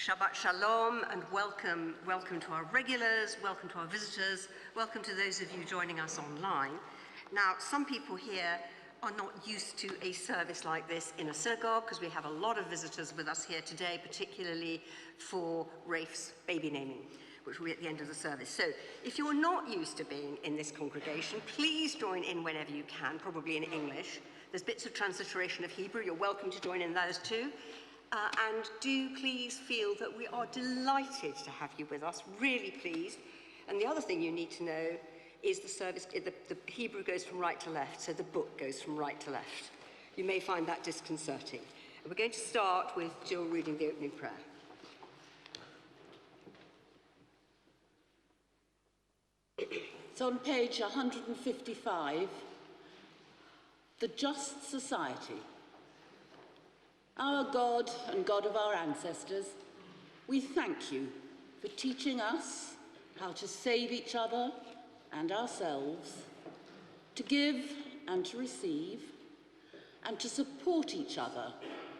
Shabbat Shalom and welcome to our regulars, welcome to our visitors, welcome to those of you joining us online. Now, some people here are not used to a service like this in a synagogue because we have a lot of visitors with us here today, particularly for Rafe's baby naming, which will be at the end of the service. So if you're not used to being in this congregation, please join in whenever you can, probably in English. There's bits of transliteration of Hebrew. You're welcome to join in those too. And do please feel that we are delighted to have you with us, really pleased. And the other thing you need to know is the service, the Hebrew goes from right to left, so the book goes from right to left. You may find that disconcerting. And we're going to start with Jill reading the opening prayer. It's on page 155, The Just Society. Our God and God of our ancestors, we thank you for teaching us how to save each other and ourselves, to give and to receive, and to support each other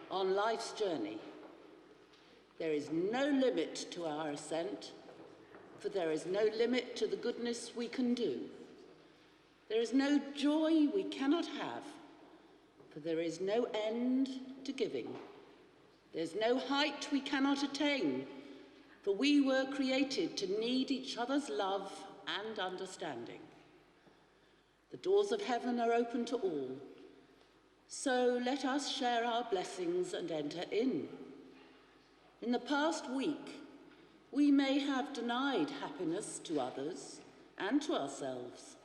on life's journey. There is no limit to our ascent, for there is no limit to the goodness we can do. There is no joy we cannot have, for there is no end to giving. There's no height we cannot attain, for we were created to need each other's love and understanding. The doors of heaven are open to all, so let us share our blessings and enter in. In the past week, we may have denied happiness to others and to ourselves,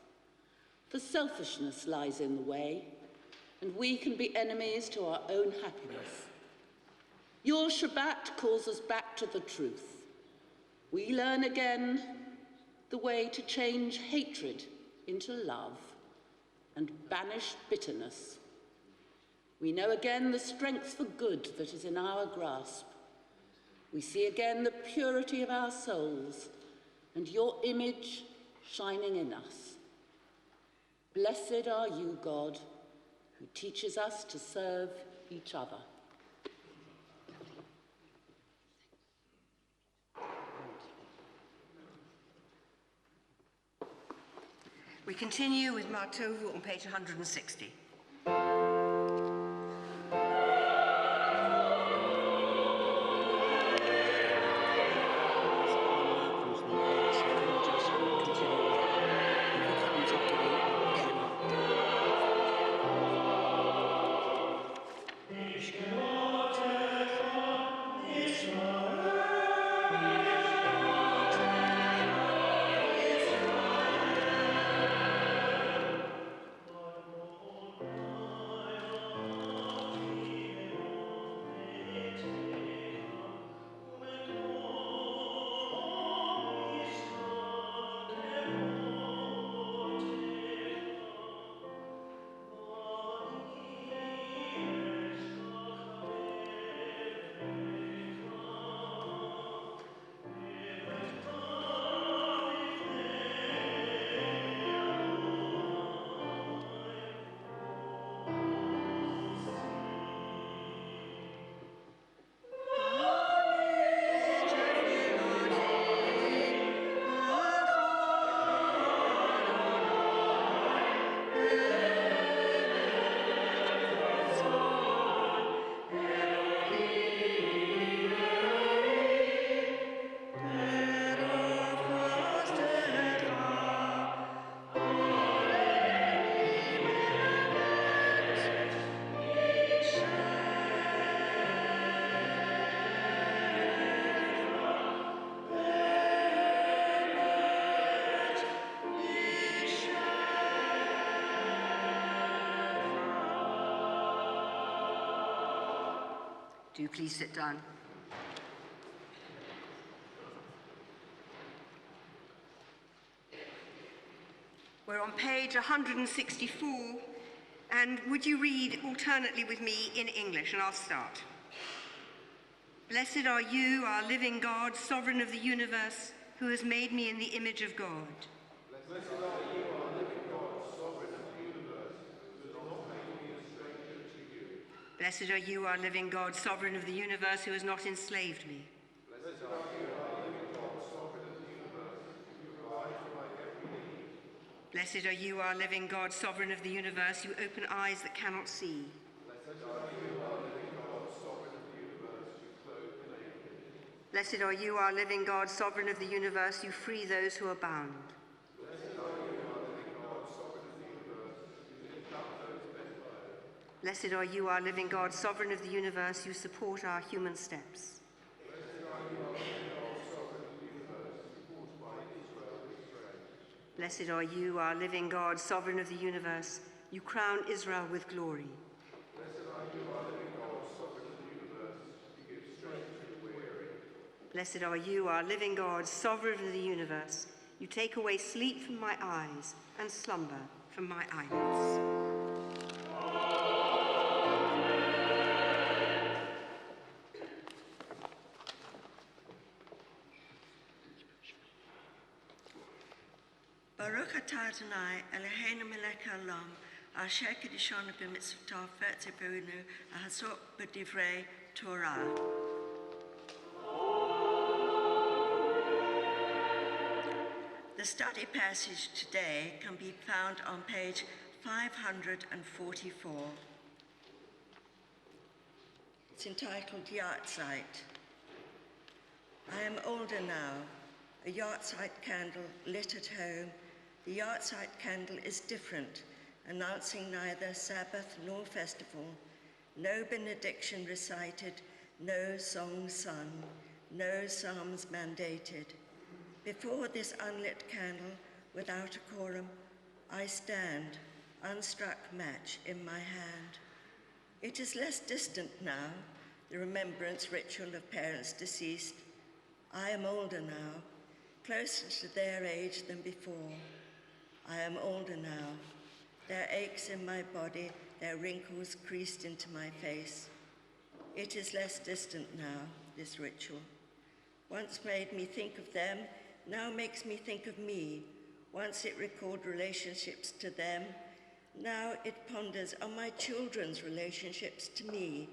for selfishness lies in the way, and we can be enemies to our own happiness. Your Shabbat calls us back to the truth. We learn again the way to change hatred into love and banish bitterness. We know again the strength for good that is in our grasp. We see again the purity of our souls and your image shining in us. Blessed are you, God, who teaches us to serve each other. We continue with Martovu on page 160. Do please sit down. We're on page 164, and would you read alternately with me in English, and I'll start. Blessed are you, our living God, sovereign of the universe, who has made me in the image of God. Blessed are you, our living God, sovereign of the universe, who has not made me a stranger to you. Blessed are you, our living God, sovereign of the universe, who has not enslaved me. Blessed are you, our living God, sovereign of the universe, who provide for my every need. Blessed are you, our living God, sovereign of the universe, you open eyes that cannot see. Blessed are you, our living God, sovereign of the universe, who clothe the naked. Blessed are you, our living God, sovereign of the universe, you free those who are bound. Blessed are you, our living God, sovereign of the universe, who lift up those bent low. Blessed are you, our living God, sovereign of the universe, you support our human steps. Blessed are you, our living God, sovereign of the universe, who fortify Israel with strength. Blessed are you, our living God, sovereign of the universe, you crown Israel with glory. Blessed are you, our living God, sovereign of the universe, who give strength to the weary. Blessed are you, our living God, sovereign of the universe, you take away sleep from my eyes and slumber from my eyelids. Baruch atah Adonai, Eloheinu melech haolam, asher kiddushanu b'mitzvotav v'tzivonu, ahasot b'divrei Torah. The study passage today can be found on page 544. It's entitled Yahrzeit. I am older now, a Yahrzeit candle lit at home. The Yahrzeit candle is different, announcing neither Sabbath nor festival, no benediction recited, no song sung, no psalms mandated. Before this unlit candle, without a quorum, I stand, unstruck match in my hand. It is less distant now, the remembrance ritual of parents deceased. I am older now, closer to their age than before. I am older now. There are aches in my body, there are wrinkles creased into my face. It is less distant now, this ritual. Once made me think of them, now makes me think of me. Once it recalled relationships to them, now it ponders on my children's relationships to me.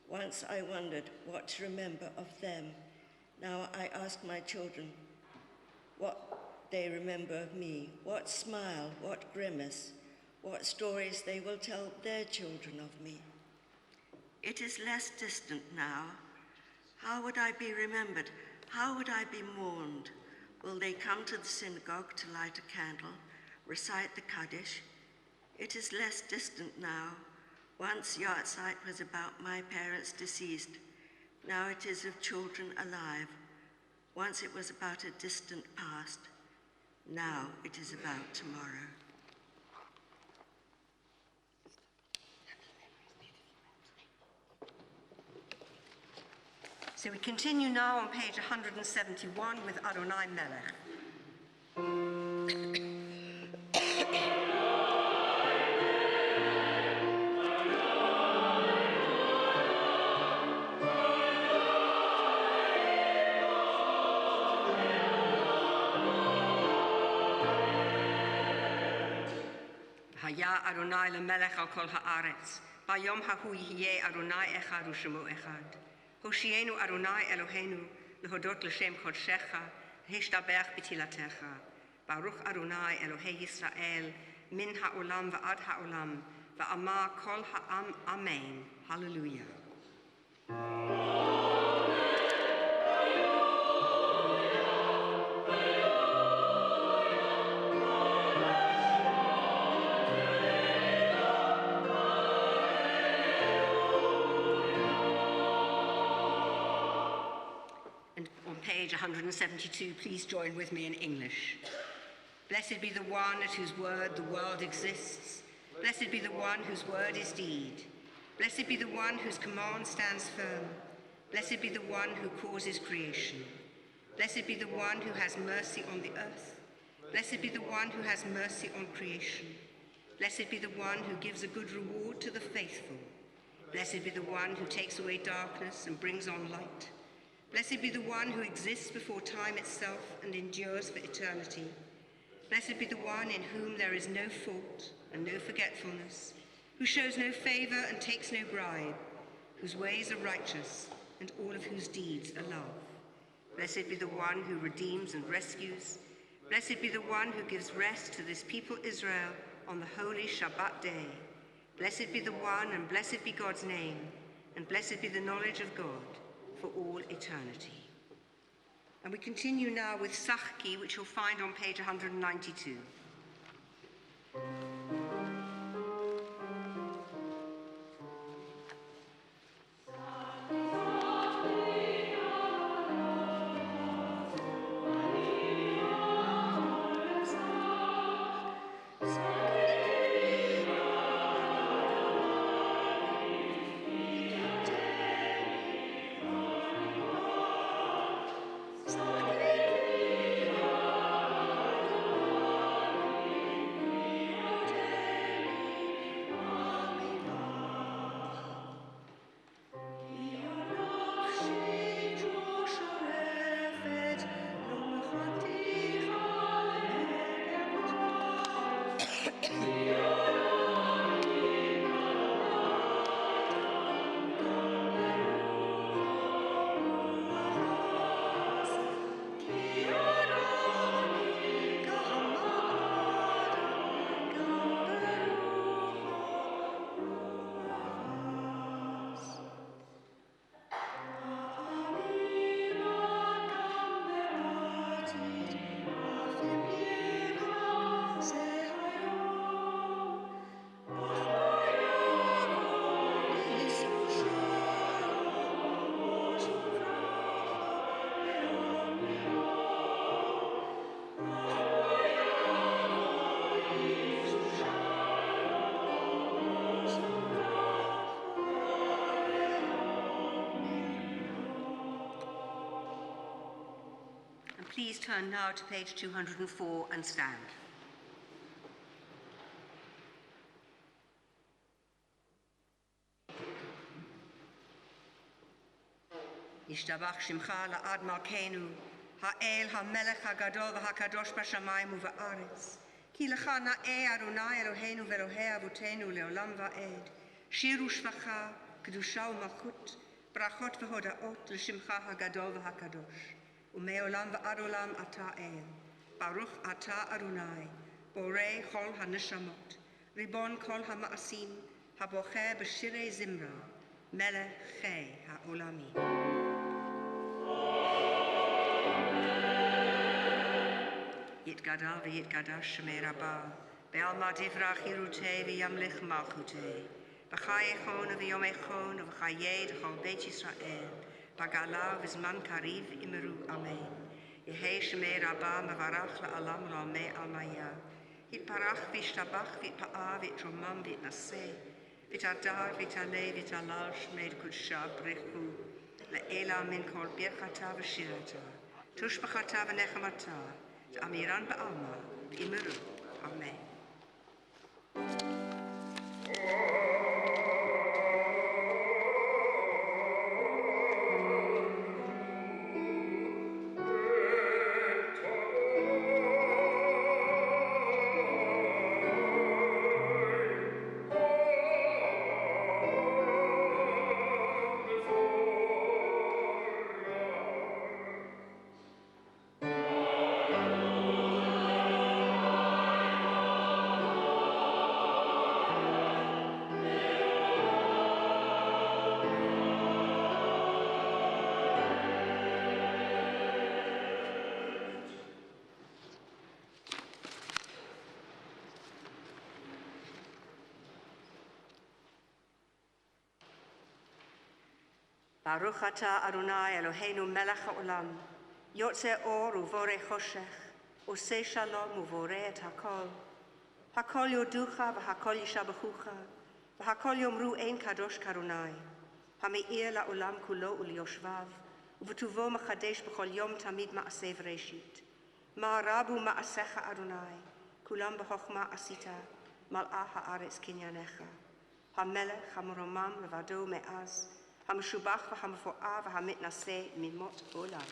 Once I wondered what to remember of them. Now I ask my children what they remember of me, what smile, what grimace, what stories they will tell their children of me. It is less distant now. How would I be remembered? How would I be mourned? Will they come to the synagogue to light a candle, recite the Kaddish? It is less distant now. Once Yahrzeit was about my parents deceased. Now it is of children alive. Once it was about a distant past. Now it is about tomorrow. So we continue now on page 171 with Adonai Melech. Haya Adonai lemelech al kol haaretz. Bayom hahu yihyeh Adonai echad u'shemo echad. Hoshienu Adonai Eloheinu lehodot l'shem kodshecha, hishtabech b'tilatecha. Baruch Adonai Elohei Yisrael, min ha'olam va'ad ha'olam, va'amar kol ha'am amen. Hallelujah. Page 172, please join with me in English. Blessed be the one at whose word the world exists. Blessed be the one whose word is deed. Blessed be the one whose command stands firm. Blessed be the one who causes creation. Blessed be the one who has mercy on the earth. Blessed be the one who has mercy on creation. Blessed be the one who gives a good reward to the faithful. Blessed be the one who takes away darkness and brings on light. Blessed be the one who exists before time itself and endures for eternity. Blessed be the one in whom there is no fault and no forgetfulness, who shows no favor and takes no bribe, whose ways are righteous and all of whose deeds are love. Blessed be the one who redeems and rescues. Blessed be the one who gives rest to this people Israel on the holy Shabbat day. Blessed be the one, and blessed be God's name, and blessed be the knowledge of God for all eternity. And we continue now with Sachki, which you'll find on page 192. Please turn now to page 204 and stand. Yishtabach Shimcha la'ad malkeinu, ha'el ha'melech ha'gadol v'ha'kadosh b'shamayim u'va'aretz. Ki lecha na'eh Adonai Eloheinu v'Elohei avotenu le'olam va'ed. Shiru shvacha, kedusha u'malchut, brachot v'hodaot l'shimcha ha'gadol v'ha'kadosh. ומעולם ועד עולם אתה אל, ברוך אתה אדוני, בורא כל הנשמות, ריבון כל המעשים, הבוחר בשירי זמרה, מלך חי העולמים. יתגדל ויתקדש שמי רבה, בעלמא דברה חירותי וימליך מלכותי, בחייכון וביומכון ובחיי דכל בית ישראל, בגלה וזמן קריב אמרו אמן. יהי שמי רבה מברך לעולם ולעולמי עלמיה. יתברך וישתבח ויתפאר ויתרומם ויתנשא, ויתהדר ויתעלה ויתהלל שמי קודשה ברכו, לעילה מן כל ברכתה ושירתה, תושבחתה ונחמתה, תאמירן בעלמא ואמרו אמן. Baruch atah Adonai Eloheinu melech haolam, yotzei or uvorei choshech, osei shalom uvorei et hakol. Hakol yoducha v'hakol yishabachucha, והכל יאמרו אין קדוש כאדוני, המאיר לעולם כולו וליושביו, ובטובו מחדש בכל יום תמיד מעשה וראשית. מה רבו מעשיך אדוני, כולם בחוכמה עשית, מלאה הארץ קניינך. המלך המרומם לבדו מאז, המשובח והמפואר והמתנשא ממות עולם.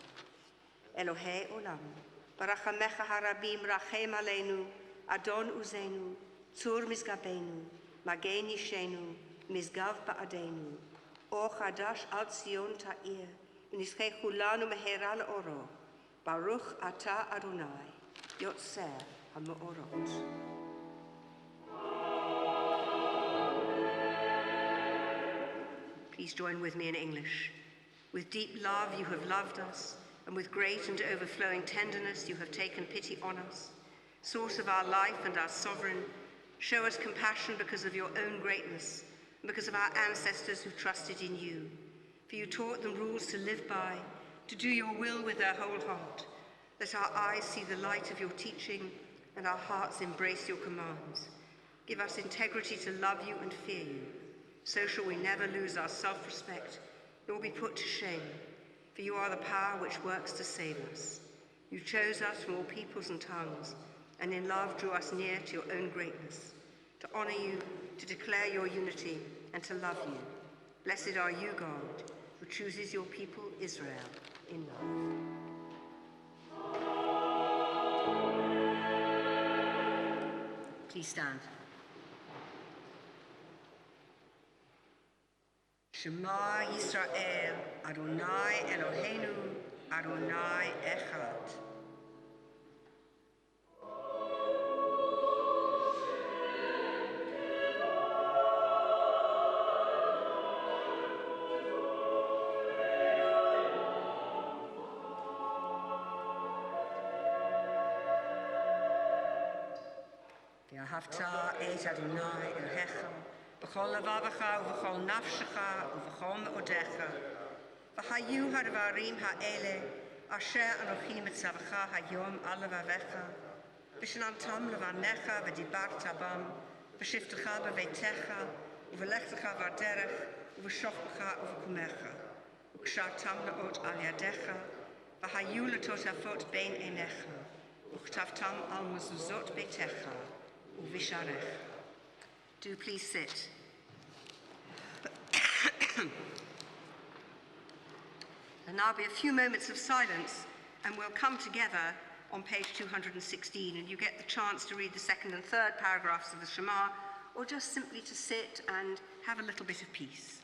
אלוהי עולם, ברחמך הרבים רחם עלינו, אדון עוזנו, צור משגבנו, מגן אישנו, משגב בעדנו. אור חדש על ציון תאיר, ונזכה כולנו מהרה לאורו. ברוך אתה אדוני, יוצר המאורות. Please join with me in English. With deep love you have loved us, and with great and overflowing tenderness you have taken pity on us. Source of our life and our sovereign, show us compassion because of your own greatness, and because of our ancestors who trusted in you. For you taught them rules to live by, to do your will with their whole heart. Let our eyes see the light of your teaching, and our hearts embrace your commands. Give us integrity to love you and fear you. So shall we never lose our self-respect, nor be put to shame, for you are the power which works to save us. You chose us from all peoples and tongues, and in love drew us near to your own greatness, to honor you, to declare your unity, and to love you. Blessed are you, God, who chooses your people Israel in love. Please stand. Shema Yisrael, Adonai Eloheinu, Adonai Echad. ואהבת את אדוני אלוהיך בכל לבבך ובכל נפשך ובכל מאודיך. והיו הדברים האלה אשר אנוכי מצווך היום על לבביך, ושננתם לבניך ודיברת בם, בשבתך בביתך ובלכתך בדרך ובשוכבך ובקומך, וקשרתם לאות על ידיך, והיו לטוטפות בין עיניך, וכתבתם על מזוזות ביתך ובשעריך. Do please sit. And now be a few moments of silence, and we'll come together on page 216, and you get the chance to read the second and third paragraphs of the Shema, or just simply to sit and have a little bit of peace.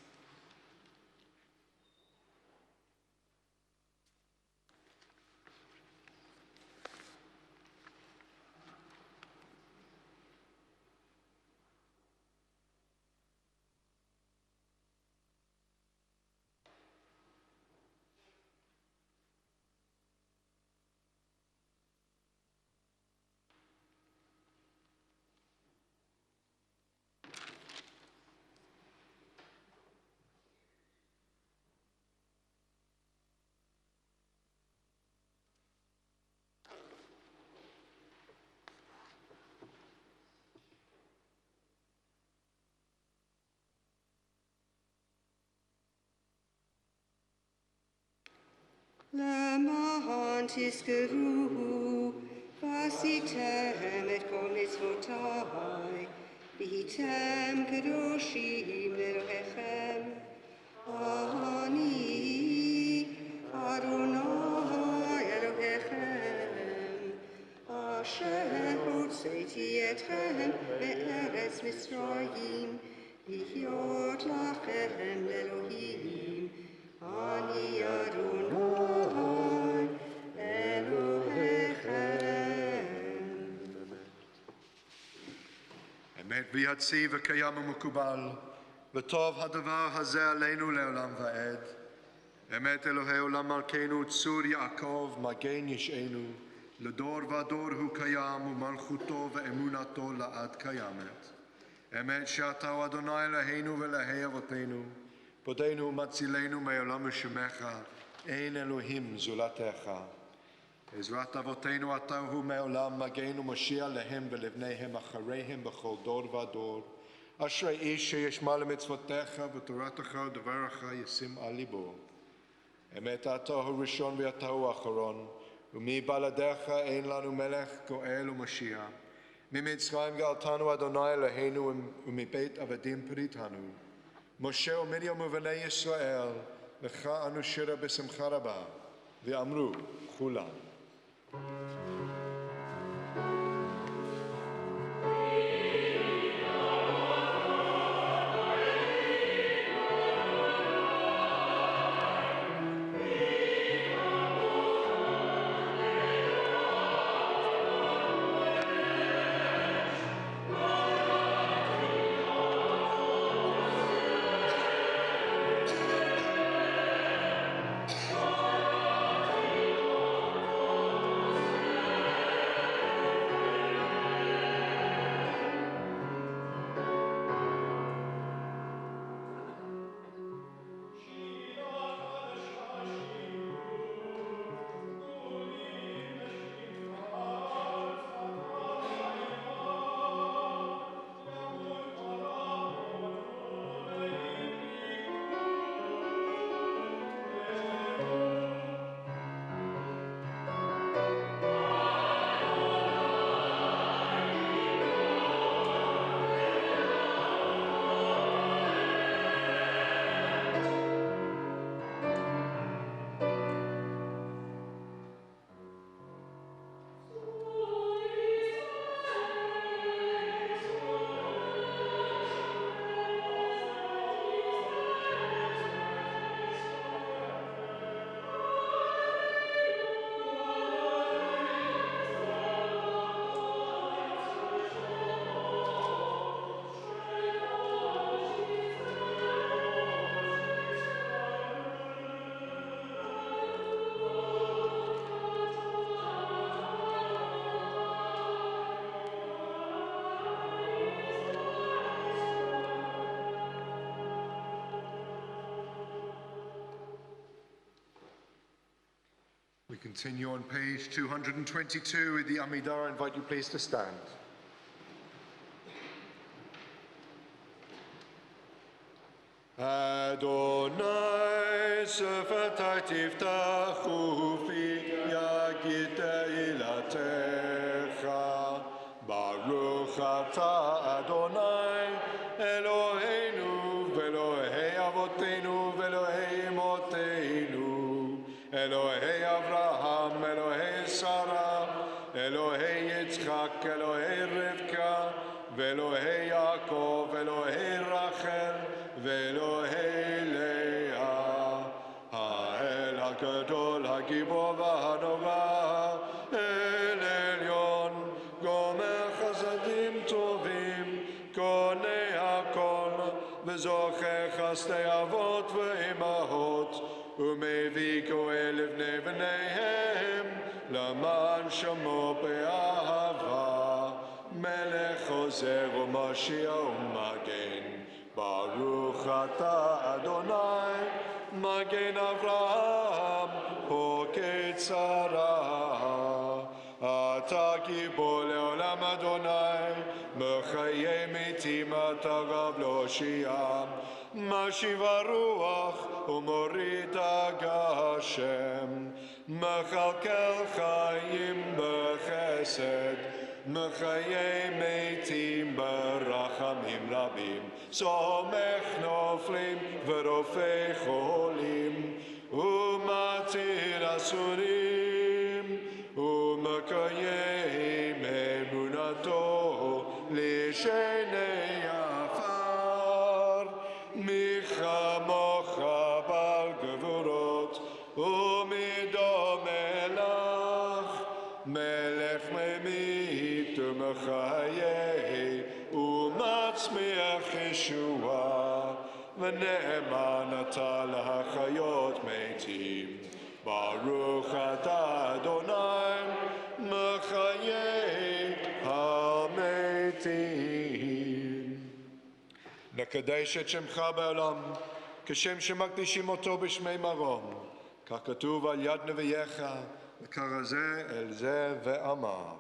למען תזכרו ועשיתם את כל מצוותיי, והייתם קדושים לאלוהיכם. אני אדוני אלוהיכם, אשר הוצאתי אתכם מארץ מצרים, להיות לכם לאלוהים. אני אדוני אמת ויציב וקיים ומקובל, וטוב הדבר הזה עלינו לעולם ועד. אמת אלוהי עולם מלכנו, צור יעקב, מגן ישענו, לדור ודור הוא קיים, ומלכותו ואמונתו לעד קיימת. אמת שאתה הוא אדוני אלוהינו ואלוהי אבותינו, פודנו ומצילנו מעולם ושמך, אין אלוהים זולתך. עזרת אבותינו אתה הוא מעולם, מגן ומושיע להם ולבניהם אחריהם בכל דור ודור, אשרי איש שישמע למצוותיך ותורתך ודבריך ישים על ליבו. אמת אתה הוא ראשון ואתה הוא אחרון, ומבלעדיך אין לנו מלך גואל ומשיח. ממצרים גאלתנו אדוני אלוהינו, ומבית עבדים פריתנו. משה ומרים ובני ישראל, לך אנו שירה בשמחה רבה, ואמרו כולם. We continue on page 222 with the Amidah. I invite you please to stand. Adonai sefatai tiftachu fi yagid teilatecha. Baruch atah Adonai Eloheinu ve'Elohei avotenu ve'Elohei imotenu. Elohei Avraham, Elohei Sarah, Elohei Yitzchak, Elohei Rivka, ve'Elohei Yaakov, Elohei Rachel, ve'Elohei Leah. Ha'el HaGadol, HaGibor v'Hanora, El Elyon, Gomer Chasadim Tovim, Konei HaKol, V'zocheh Chasdei Avot ve'Imahot, ומביא גואל לבני בניהם, למען שמו באהבה, מלך עוזר ומשיח ומגן. ברוך אתה אדוני, מגן אברהם, פוקד שרה. אתה גיבור לעולם אדוני, מחיי מתים אתה רב להושיע. משיב הרוח ומוריד הגשם, מכלכל חיים בחסד, מחיי מתים ברחמים רבים, סומך נופלים ורופא חולים, ומתיר אסורים, ומקיים אמונתו לשני עפר. מי כמוך בעל גבורות ומדומה לך, מלך ממית ומחיה ומצמיח ישועה, ונאמן אתה להחיות מתים. ברוך אתה אדוני מחיי המתים. נקדש את שמך בעולם כשם שמקדישים אותו בשמי מרום, כך כתוב על יד נביאך, וקרא זה אל זה ואמר.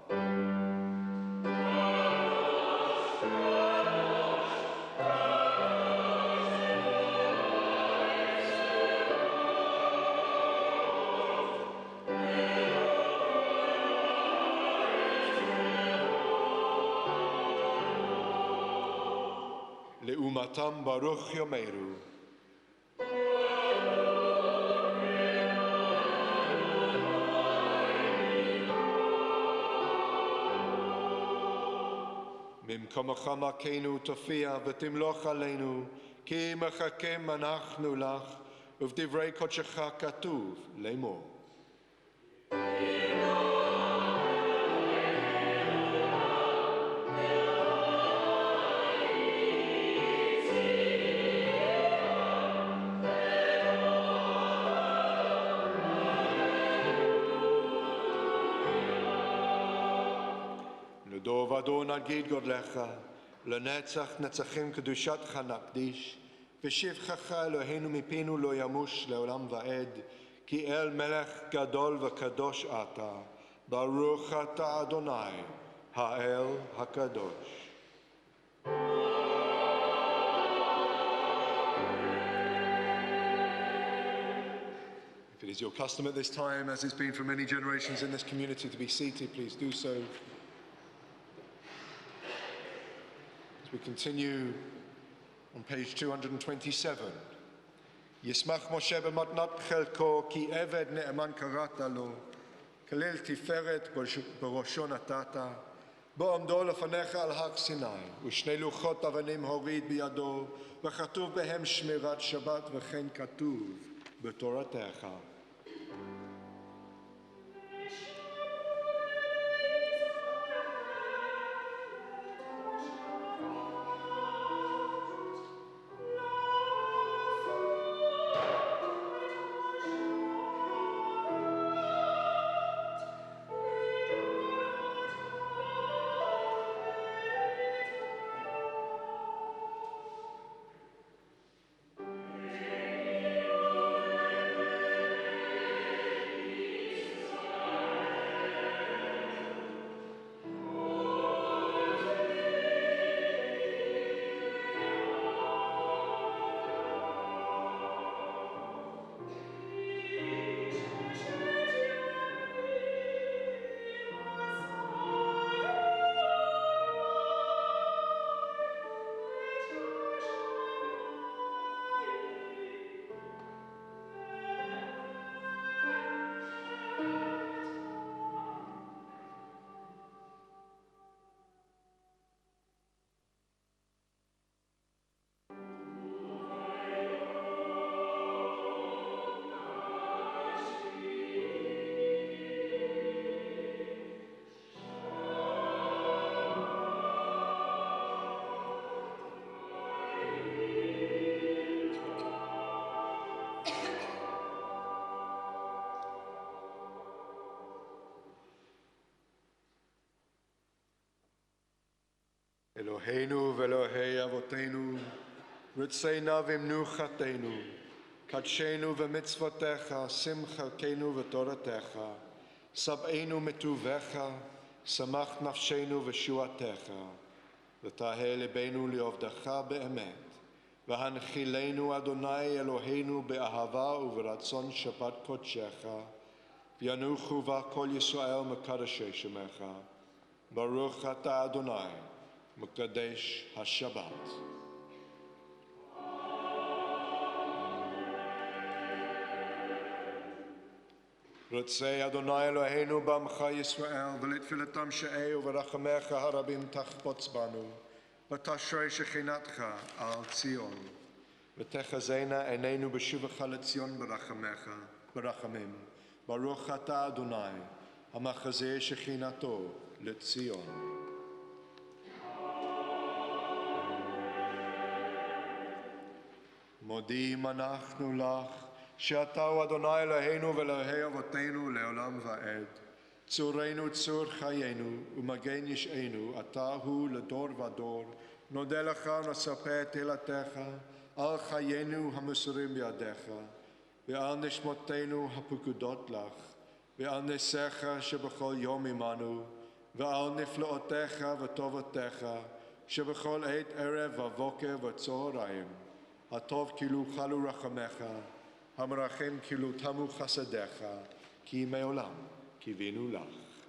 לאומתם ברוך יאמרו. ממקומך מכנו תופיע ותמלוך עלינו, כי מחכים אנחנו לך, ובדברי קודשך כתוב לאמור. לדור ודור נגיד גודלך, לנצח נצחים קדושתך נקדיש, ושבחך אלוהינו מפינו לא ימוש לעולם ועד, כי אל מלך גדול וקדוש אתה, ברוך אתה אדוני, האל הקדוש. If it is your custom at this time, as it's been for many generations in this community, to be seated, please do so. As we continue on page 227. ישמח משה במתנת חלקו, כי עבד נאמן קראת לו, כליל תפארת בראשו נתת, בו עמדו לפניך על הר סיני, ושני לוחות אבנים הוריד בידו, וכתוב בהם שמירת שבת, וכן כתוב בתורתך. אלוהינו ואלוהי אבותינו, רצנה ומנוחתנו, קדשנו ומצוותיך, שים חלקנו ותורתך, שבענו מטובך, שמח נפשנו ושועתך, ותהה לבנו לעובדך באמת, והנחילנו אדוני אלוהינו באהבה וברצון שבת קודשך, וינוחו בה כל ישראל מקדשי שמך, ברוך אתה אדוני, מקדש השבת. רוצה אדוני אלוהינו בעמך ישראל, ולתפילתם שאי וברחמך הרבים תחפוץ בנו, ותשרה שכינתך על ציון. ותחזינה עינינו בשובך לציון ברחמים. ברוך אתה אדוני, המחזה שכינתו לציון. מודים אנחנו לך, שאתה הוא אדוני אלוהינו ואלוהי אבותינו לעולם ועד. צורנו צור חיינו ומגן ישענו, אתה הוא לדור ודור. נודה לך ונספר את תהילתך על חיינו המסורים בידיך, ועל נשמותינו הפקודות לך, ועל נשיך שבכל יום עמנו, ועל נפלאותיך וטובותיך שבכל עת ערב ובוקר וצהריים. הטוב כאילו חלו רחמך, המרחם כאילו תמו חסדיך, כי מעולם קיווינו לך.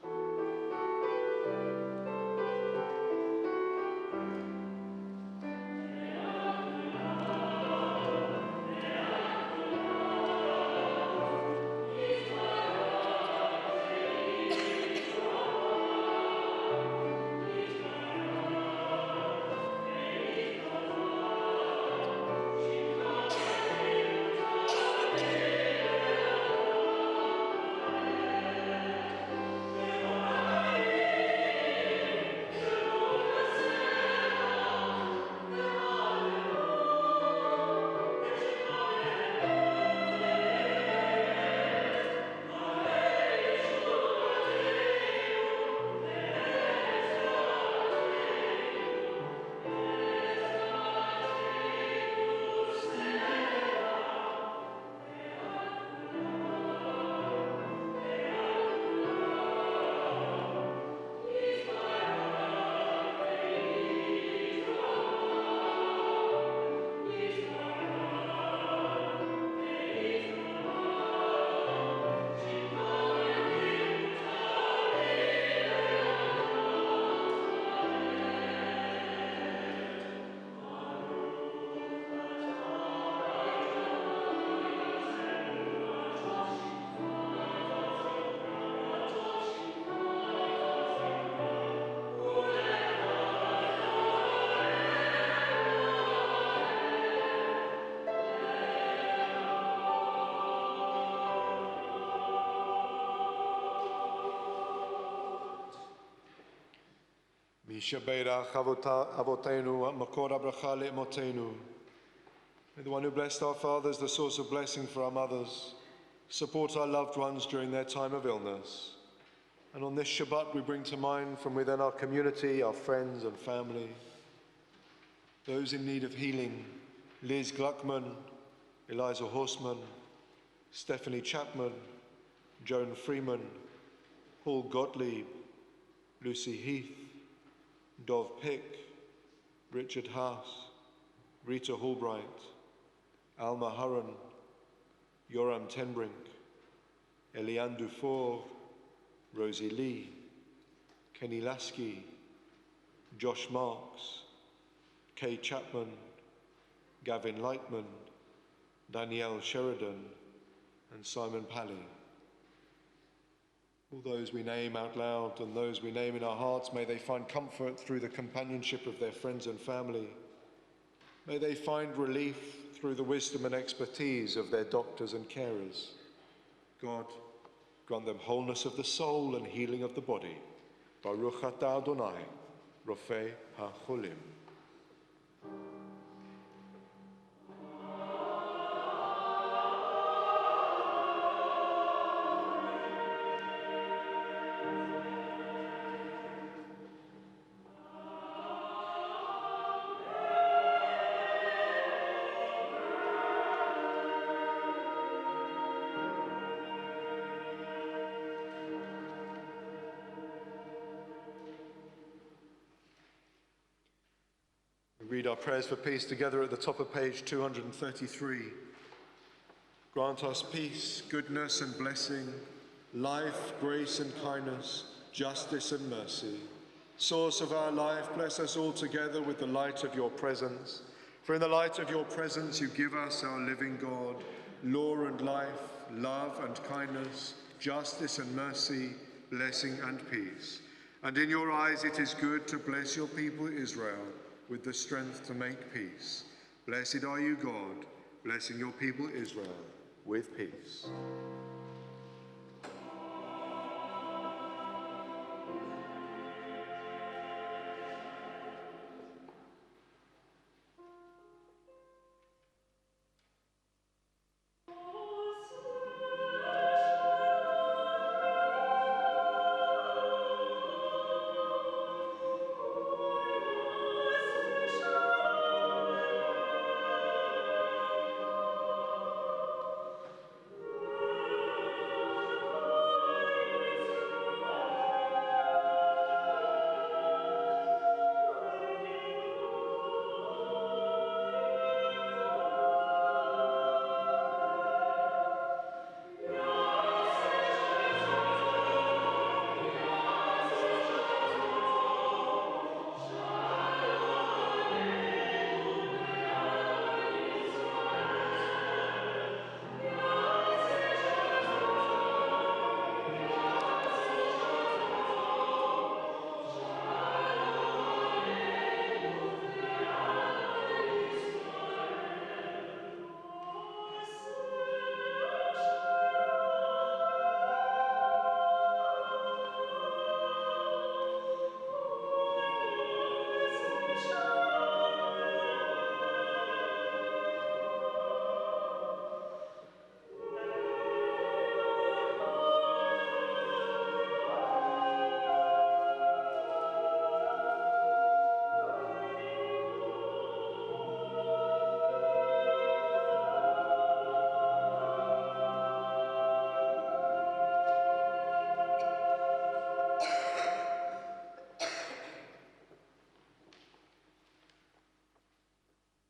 Yishabeirach Avotenu, Makor Abracha Le'emotenu. May the one who blessed our fathers, the source of blessing for our mothers, support our loved ones during their time of illness. And on this Shabbat, we bring to mind from within our community, our friends and family, those in need of healing: Liz Gluckman, Eliza Horseman, Stephanie Chapman, Joan Freeman, Paul Gottlieb, Lucy Heath, Dov Pick, Richard Haas, Rita Hallbright, Alma Hurren, Yoram Tenbrink, Eliane Dufour, Rosie Lee, Kenny Lasky, Josh Marks, Kay Chapman, Gavin Lightman, Danielle Sheridan, and Simon Pally. All those we name out loud and those we name in our hearts, may they find comfort through the companionship of their friends and family. May they find relief through the wisdom and expertise of their doctors and carers. God, grant them wholeness of the soul and healing of the body. Baruch atah Adonai, Rofei HaCholim. We read our prayers for peace together at the top of page 233. Grant us peace, goodness and blessing, life, grace and kindness, justice and mercy. Source of our life, bless us all together with the light of your presence. For in the light of your presence you give us, our living God, law and life, love and kindness, justice and mercy, blessing and peace. And in your eyes it is good to bless your people Israel with the strength to make peace. Blessed are you, God, blessing your people Israel with peace.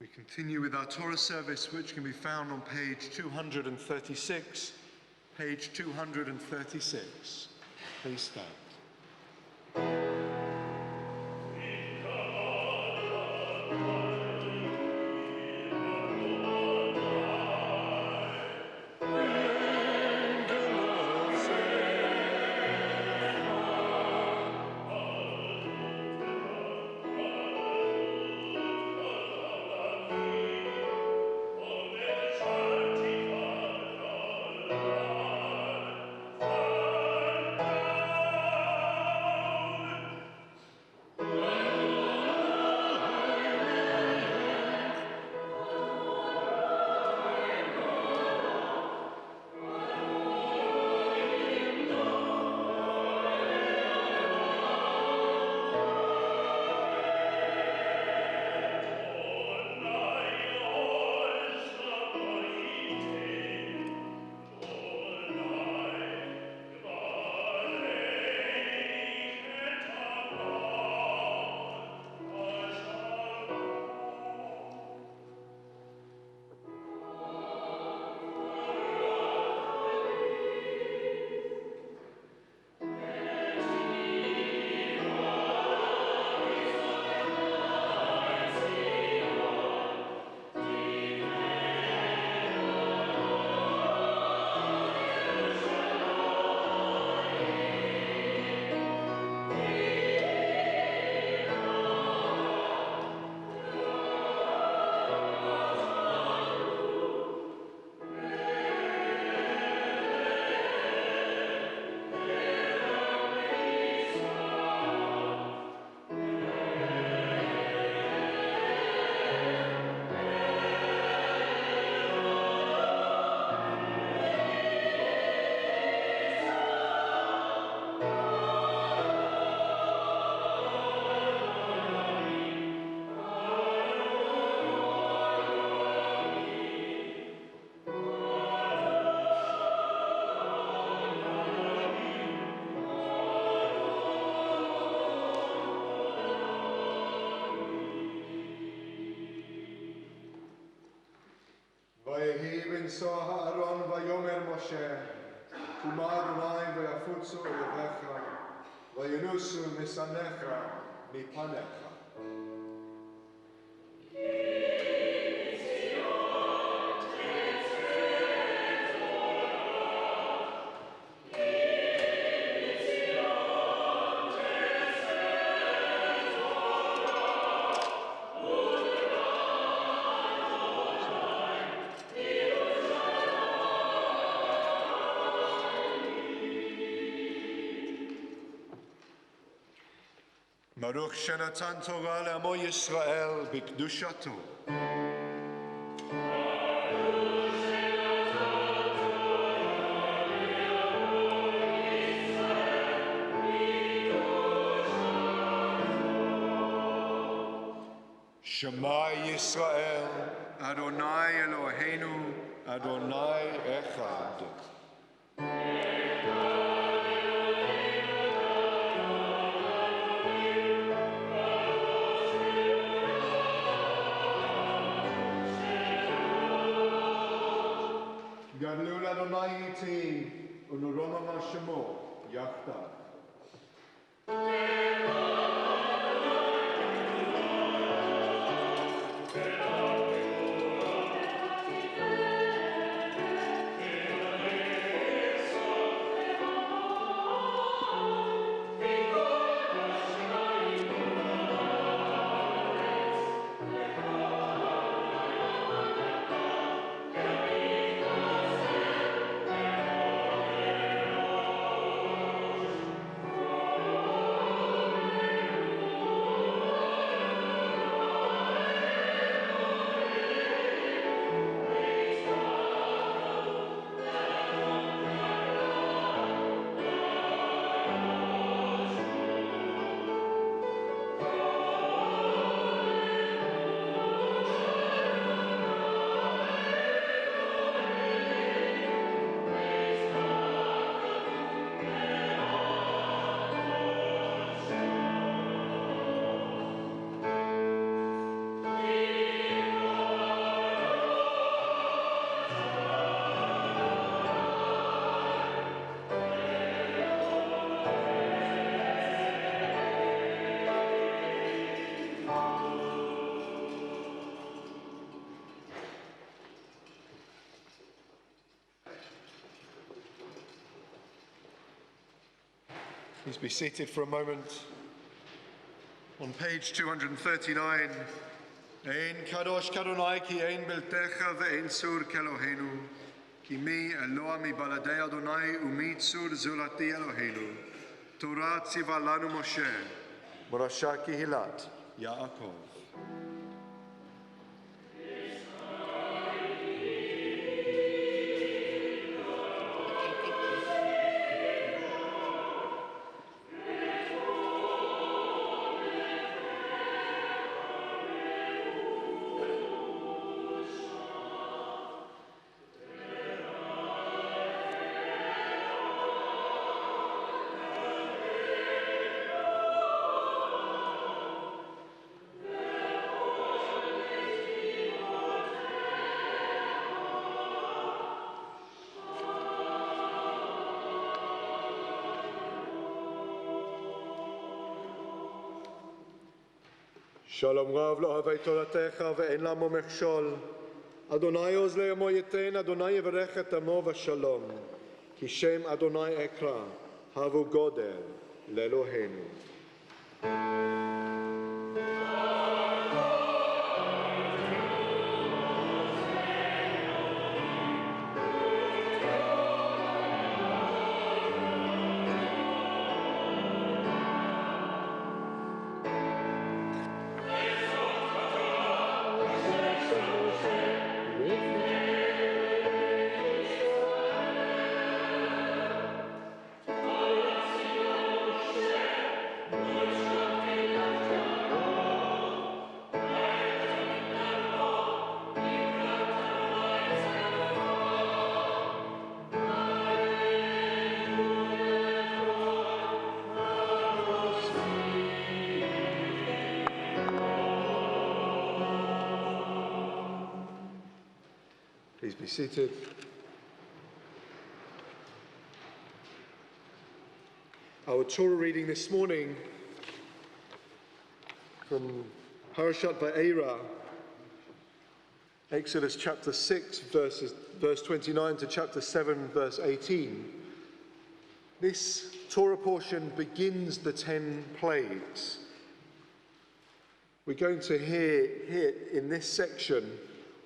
We continue with our Torah service, which can be found on page 236. Page 236. Please stand. לנסוע הארון ויאמר משה, קומה אדוני ויפוצו אויביך, וינוסו משנאיך מפניך. ברוך שנתן תורה לעמו ישראל בקדושתו. שמע ישראל, אדוני אלוהינו, אדוני אחד. גדלו לאדוני איתי, ונרומם שמו יחדיו. Please be seated for a moment. On page 239, Ein kadosh kadonai ki ein beltecha ve'ein sur kelohenu, ki mi Eloah mi baladei Adonai umi tzur zulati Eloheinu, Torah tziva lanu Moshe, Morasha kihilat Yaakov. שלום רב לא אוהבי תורתך ואין למו מכשול. אדוני עוז לעמו ייתן, אדוני יברך את עמו בשלום. כי שם אדוני אקרא, הבו גודל לאלוהינו. Please be seated. Our Torah reading this morning from Parashat Va'era, Exodus chapter 6, verse 29 to chapter 7, verse 18. This Torah portion begins the 10 plagues. We're going to hear in this section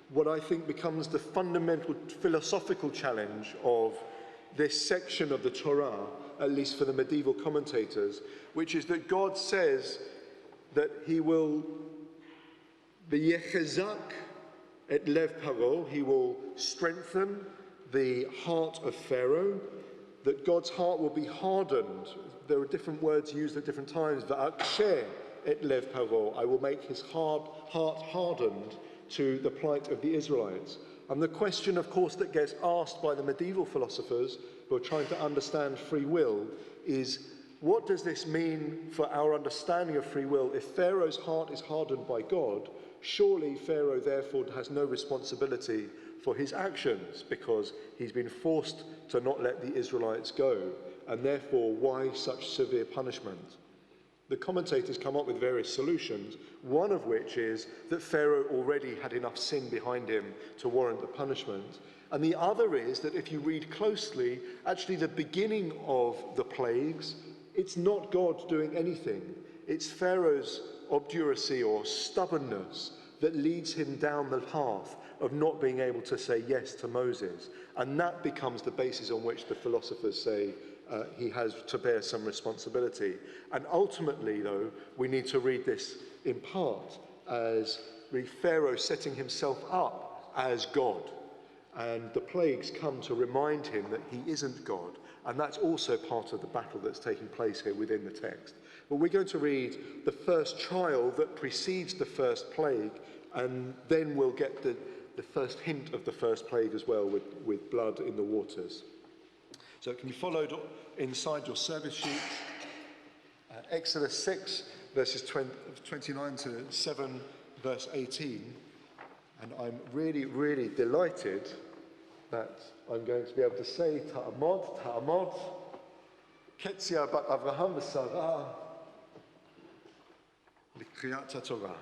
what I think becomes the fundamental philosophical challenge of this section of the Torah, at least for the medieval commentators, which is that God says that he will v'yechezak et lev paro, he will strengthen the heart of Pharaoh, that God's heart will be hardened. There are different words used at different times. V'akshe et lev paro, I will make his heart hardened to the plight of the Israelites. And the question, of course, that gets asked by the medieval philosophers who are trying to understand free will is, what does this mean for our understanding of free will? If Pharaoh's heart is hardened by God, surely Pharaoh therefore has no responsibility for his actions because he's been forced to not let the Israelites go, and therefore why such severe punishment? The commentators come up with various solutions, one of which is that Pharaoh already had enough sin behind him to warrant the punishment. And the other is that if you read closely, actually the beginning of the plagues, it's not God doing anything. It's Pharaoh's obduracy or stubbornness that leads him down the path of not being able to say yes to Moses. And that becomes the basis on which the philosophers say he has to bear some responsibility. And ultimately, though, we need to read this in part as Pharaoh setting himself up as God. And the plagues come to remind him that he isn't God. And that's also part of the battle that's taking place here within the text. But we're going to read the first trial that precedes the first plague, and then we'll get the first hint of the first plague as well with blood in the waters. So it can be followed inside your service sheet. Exodus 6, verses 29 to 7, verse 18. And I'm really, really delighted that I'm going to be able to say Ta'amod, Ketzia bat Avraham v'Sarah, L'kriyat HaTorah.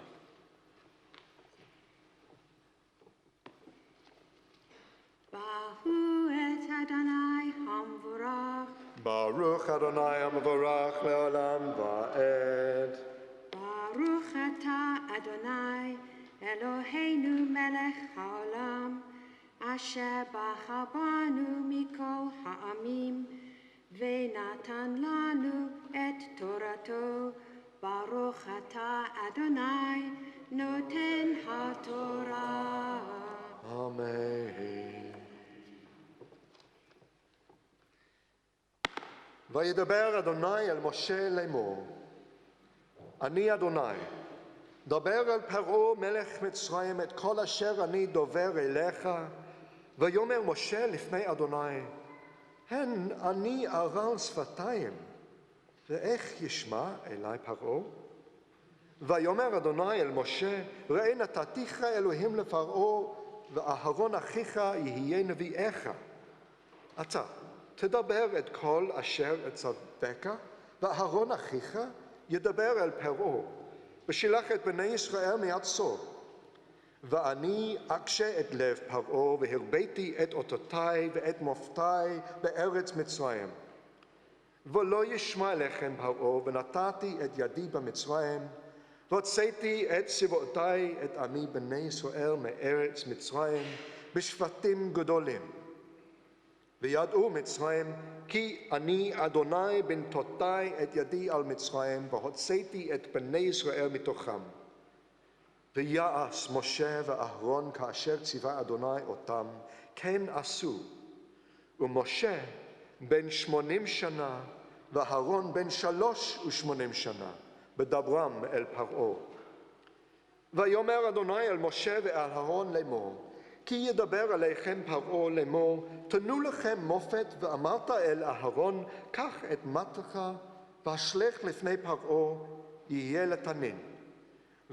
Baruch Adonai HaMevorach le'olam va'ed. Baruch atah Adonai Eloheinu melech haolam asher bachar banu mikol ha'amim ve'natan lanu et torato. Baruch atah Adonai noten ha'torah. Amen. וידבר אדוני אל משה לאמור, אני אדוני, דבר אל פרעה מלך מצרים את כל אשר אני דובר אליך, ויאמר משה לפני אדוני, הן אני ערל שפתיים, ואיך ישמע אלי פרעה? ויאמר אדוני אל משה, ראה נתתיך אלוהים לפרעה, ואהרון אחיך יהיה נביאך. אתה תדבר את כל אשר אצווך, ואהרון אחיך ידבר אל פרעה, ושילח את בני ישראל מארצו. ואני אקשה את לב פרעה, והרביתי את אותותיי ואת מופתיי בארץ מצרים. ולא ישמע אליכם פרעה, ונתתי את ידי במצרים, והוצאתי את צבאותיי את עמי בני ישראל מארץ מצרים, בשבטים גדולים. וידעו מצרים, כי אני אדוני בנתותי את ידי על מצרים, והוצאתי את בני ישראל מתוכם. ויעש משה ואהרון כאשר ציווה אדוני אותם, כן עשו. ומשה בן 80 שנה, ואהרון בן 83 שנה, בדברם אל פרעה. ויאמר אדוני אל משה ואל אהרון לאמור, כי ידבר עליכם פרעה לאמור, תנו לכם מופת, ואמרת אל אהרון, קח את מטך, והשלך לפני פרעה, יהיה לתנין.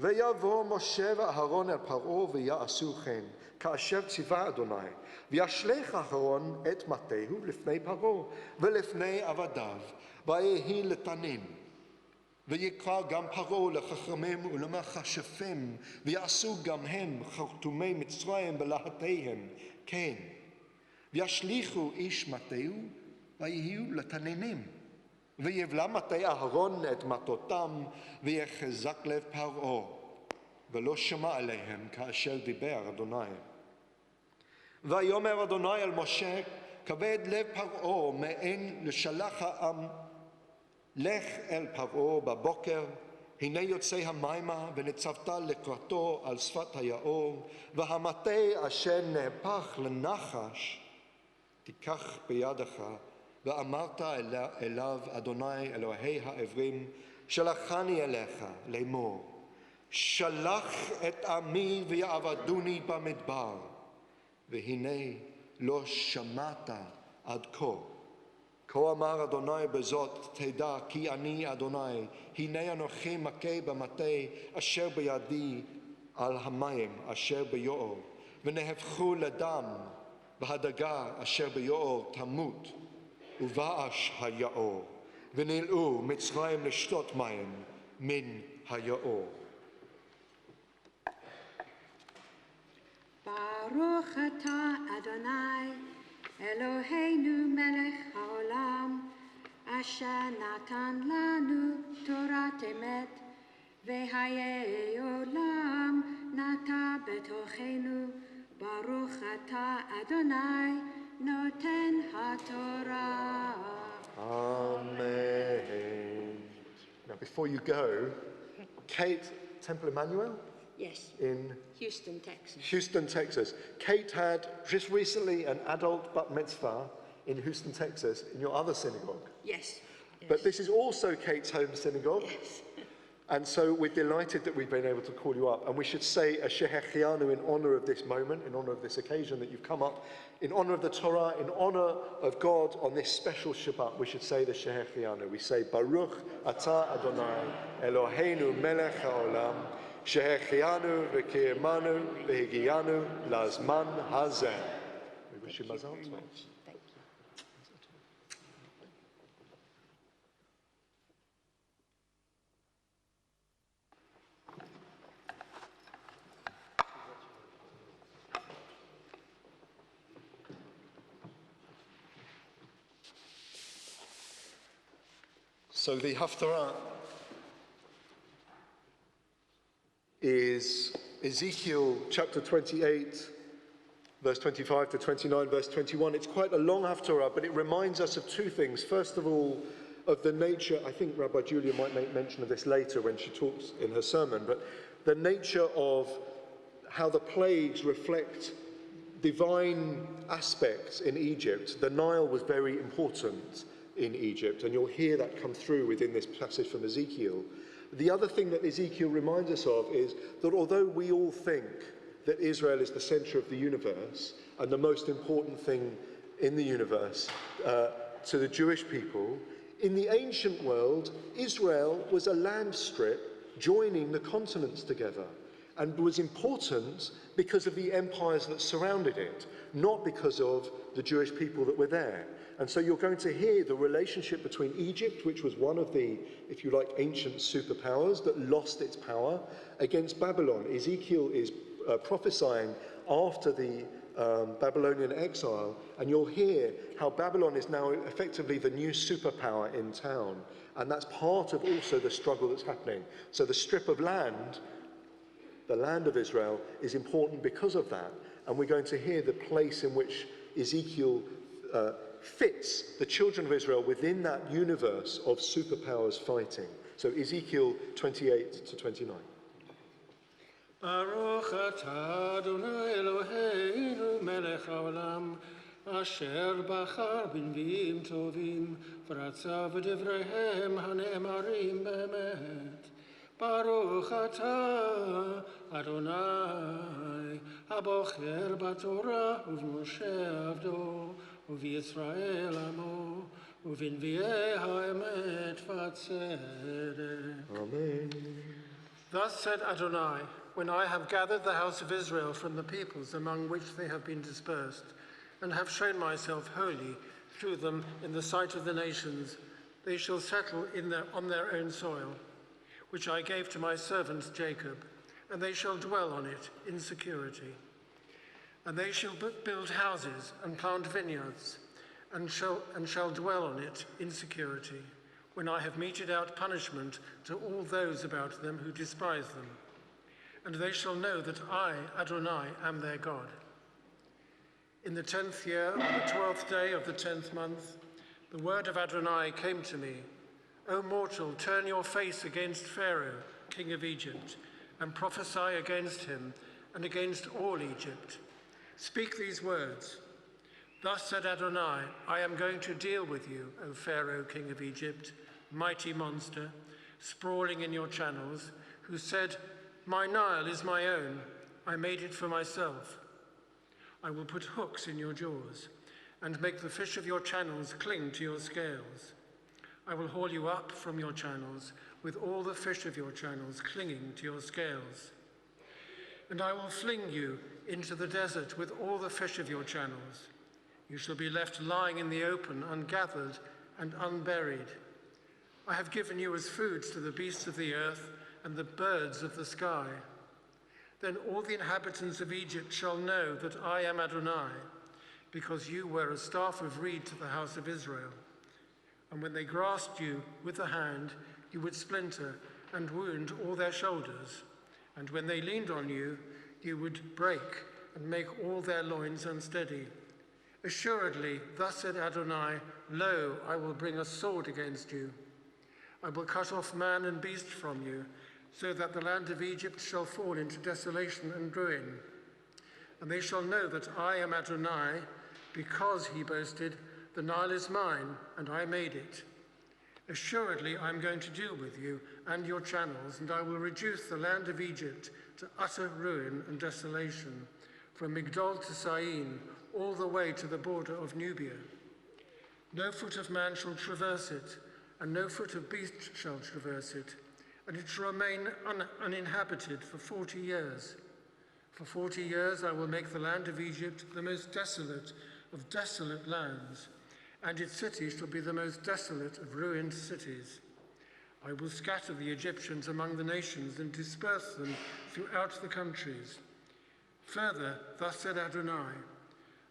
ויבוא משה ואהרון אל פרעה ויעשו כן, כאשר ציווה אדוני. וישלח אהרון את מטהו לפני פרעה ולפני עבדיו, ויהי לתנין. ויקרא גם פרעה לחכמים ולמכשפים, ויעשו גם הם חרטומי מצרים בלהטיהם, כן. וישליכו איש מטהו, ויהיו לתנינים. ויבלע מטה אהרון את מטותם, ויחזק לב פרעה, ולא שמע עליהם כאשר דיבר אדוני. ויאמר אדוני אל משה, כבד לב פרעה מעין לשלח העם. לך אל פרעה בבוקר, הנה יוצא המימה, ונצבת לקראתו על שפת היאור, והמטה אשר נהפך לנחש תיקח בידך, ואמרת אליו אדוני אלוהי העברים, שלחני אליך לאמור, שלח את עמי ויעבדוני במדבר, והנה לא שמעת עד כה. כה אמר אדוני בזאת תדע כי אני אדוני, הנה אנוכי מכה במטה אשר בידי על המים אשר ביאור, ונהפכו לדם, והדגה אשר ביאור תמות, ובאש היאור, ונלאו מצרים לשתות מים מן היאור. ברוך אתה אדוני אלוהינו מלך העולם, אשר נתן לנו תורת אמת, וחיי עולם נטע בתוכנו. ברוך אתה אדוני נותן התורה. Amen. Now before you go, Kate, Temple Emmanuel? Yes, In Houston, Texas. Houston, Texas. Kate had just recently an adult bat mitzvah in Houston, Texas, in your other synagogue. Yes. But this is also Kate's home synagogue. Yes. And so we're delighted that we've been able to call you up. And we should say a shehechianu in honor of this moment, in honor of this occasion that you've come up, in honor of the Torah, in honor of God on this special Shabbat. We should say the shehechianu. We say, Baruch atah Adonai Eloheinu melech haolam, shehechianu v'kiyemanu v'higiyanu lazman hazeh. We wish you mazal tov. Thank you. So the Haftarah is Ezekiel chapter 28, verse 25 to 29, verse 21. It's quite a long Haftarah, but it reminds us of two things. First of all, of the nature, I think Rabbi Julia might make mention of this later when she talks in her sermon, but the nature of how the plagues reflect divine aspects in Egypt. The Nile was very important in Egypt, and you'll hear that come through within this passage from Ezekiel. The other thing that Ezekiel reminds us of is that although we all think that Israel is the center of the universe and the most important thing in the universe to the Jewish people, in the ancient world, Israel was a land strip joining the continents together, and was important because of the empires that surrounded it, not because of the Jewish people that were there. And so you're going to hear the relationship between Egypt, which was one of the, if you like, ancient superpowers that lost its power, against Babylon. Ezekiel is prophesying after the Babylonian exile, and you'll hear how Babylon is now effectively the new superpower in town. And that's part of also the struggle that's happening. So the strip of land, the land of Israel, is important because of that. And we're going to hear the place in which Ezekiel fits the children of Israel within that universe of superpowers fighting. So Ezekiel 28 to 29. Baruch atah Adonai Eloheinu melech haolam, asher bachar b'nviim tovim, v'ratza v'devreihem hane'emarim be'emet. Baruch atah Adonai, habocher b'torah u'v'Moshe avdo, u'v'Yisrael amo, u'v'nvi'ei ha'emet v'tzedek. Amen. Thus said Adonai, when I have gathered the house of Israel from the peoples among which they have been dispersed, and have shown myself holy through them in the sight of the nations, they shall settle on their own soil, which I gave to my servant Jacob, and they shall dwell on it in security. And they shall build houses and plant vineyards, and shall dwell on it in security, when I have meted out punishment to all those about them who despise them. And they shall know that I, Adonai, am their God. In the 10th year, on the 12th day of the 10th month, the word of Adonai came to me. O mortal, turn your face against Pharaoh, king of Egypt, and prophesy against him and against all Egypt. Speak these words. Thus said Adonai, I am going to deal with you, O Pharaoh, king of Egypt, mighty monster, sprawling in your channels, who said, my Nile is my own, I made it for myself. I will put hooks in your jaws, and make the fish of your channels cling to your scales. I will haul you up from your channels, with all the fish of your channels clinging to your scales. And I will fling you into the desert with all the fish of your channels. You shall be left lying in the open, ungathered and unburied. I have given you as foods to the beasts of the earth and the birds of the sky. Then all the inhabitants of Egypt shall know that I am Adonai, because you were a staff of reed to the house of Israel. And when they grasped you with the hand, you would splinter and wound all their shoulders. And when they leaned on you, you would break and make all their loins unsteady. Assuredly, thus said Adonai, lo, I will bring a sword against you. I will cut off man and beast from you, so that the land of Egypt shall fall into desolation and ruin. And they shall know that I am Adonai, because he boasted, the Nile is mine, and I made it. Assuredly, I am going to deal with you and your channels, and I will reduce the land of Egypt to utter ruin and desolation, from Migdol to Syene, all the way to the border of Nubia. No foot of man shall traverse it, and no foot of beast shall traverse it, and it shall remain uninhabited for 40 years. For 40 years I will make the land of Egypt the most desolate of desolate lands, and its cities shall be the most desolate of ruined cities. I will scatter the Egyptians among the nations and disperse them throughout the countries. Further, thus said Adonai,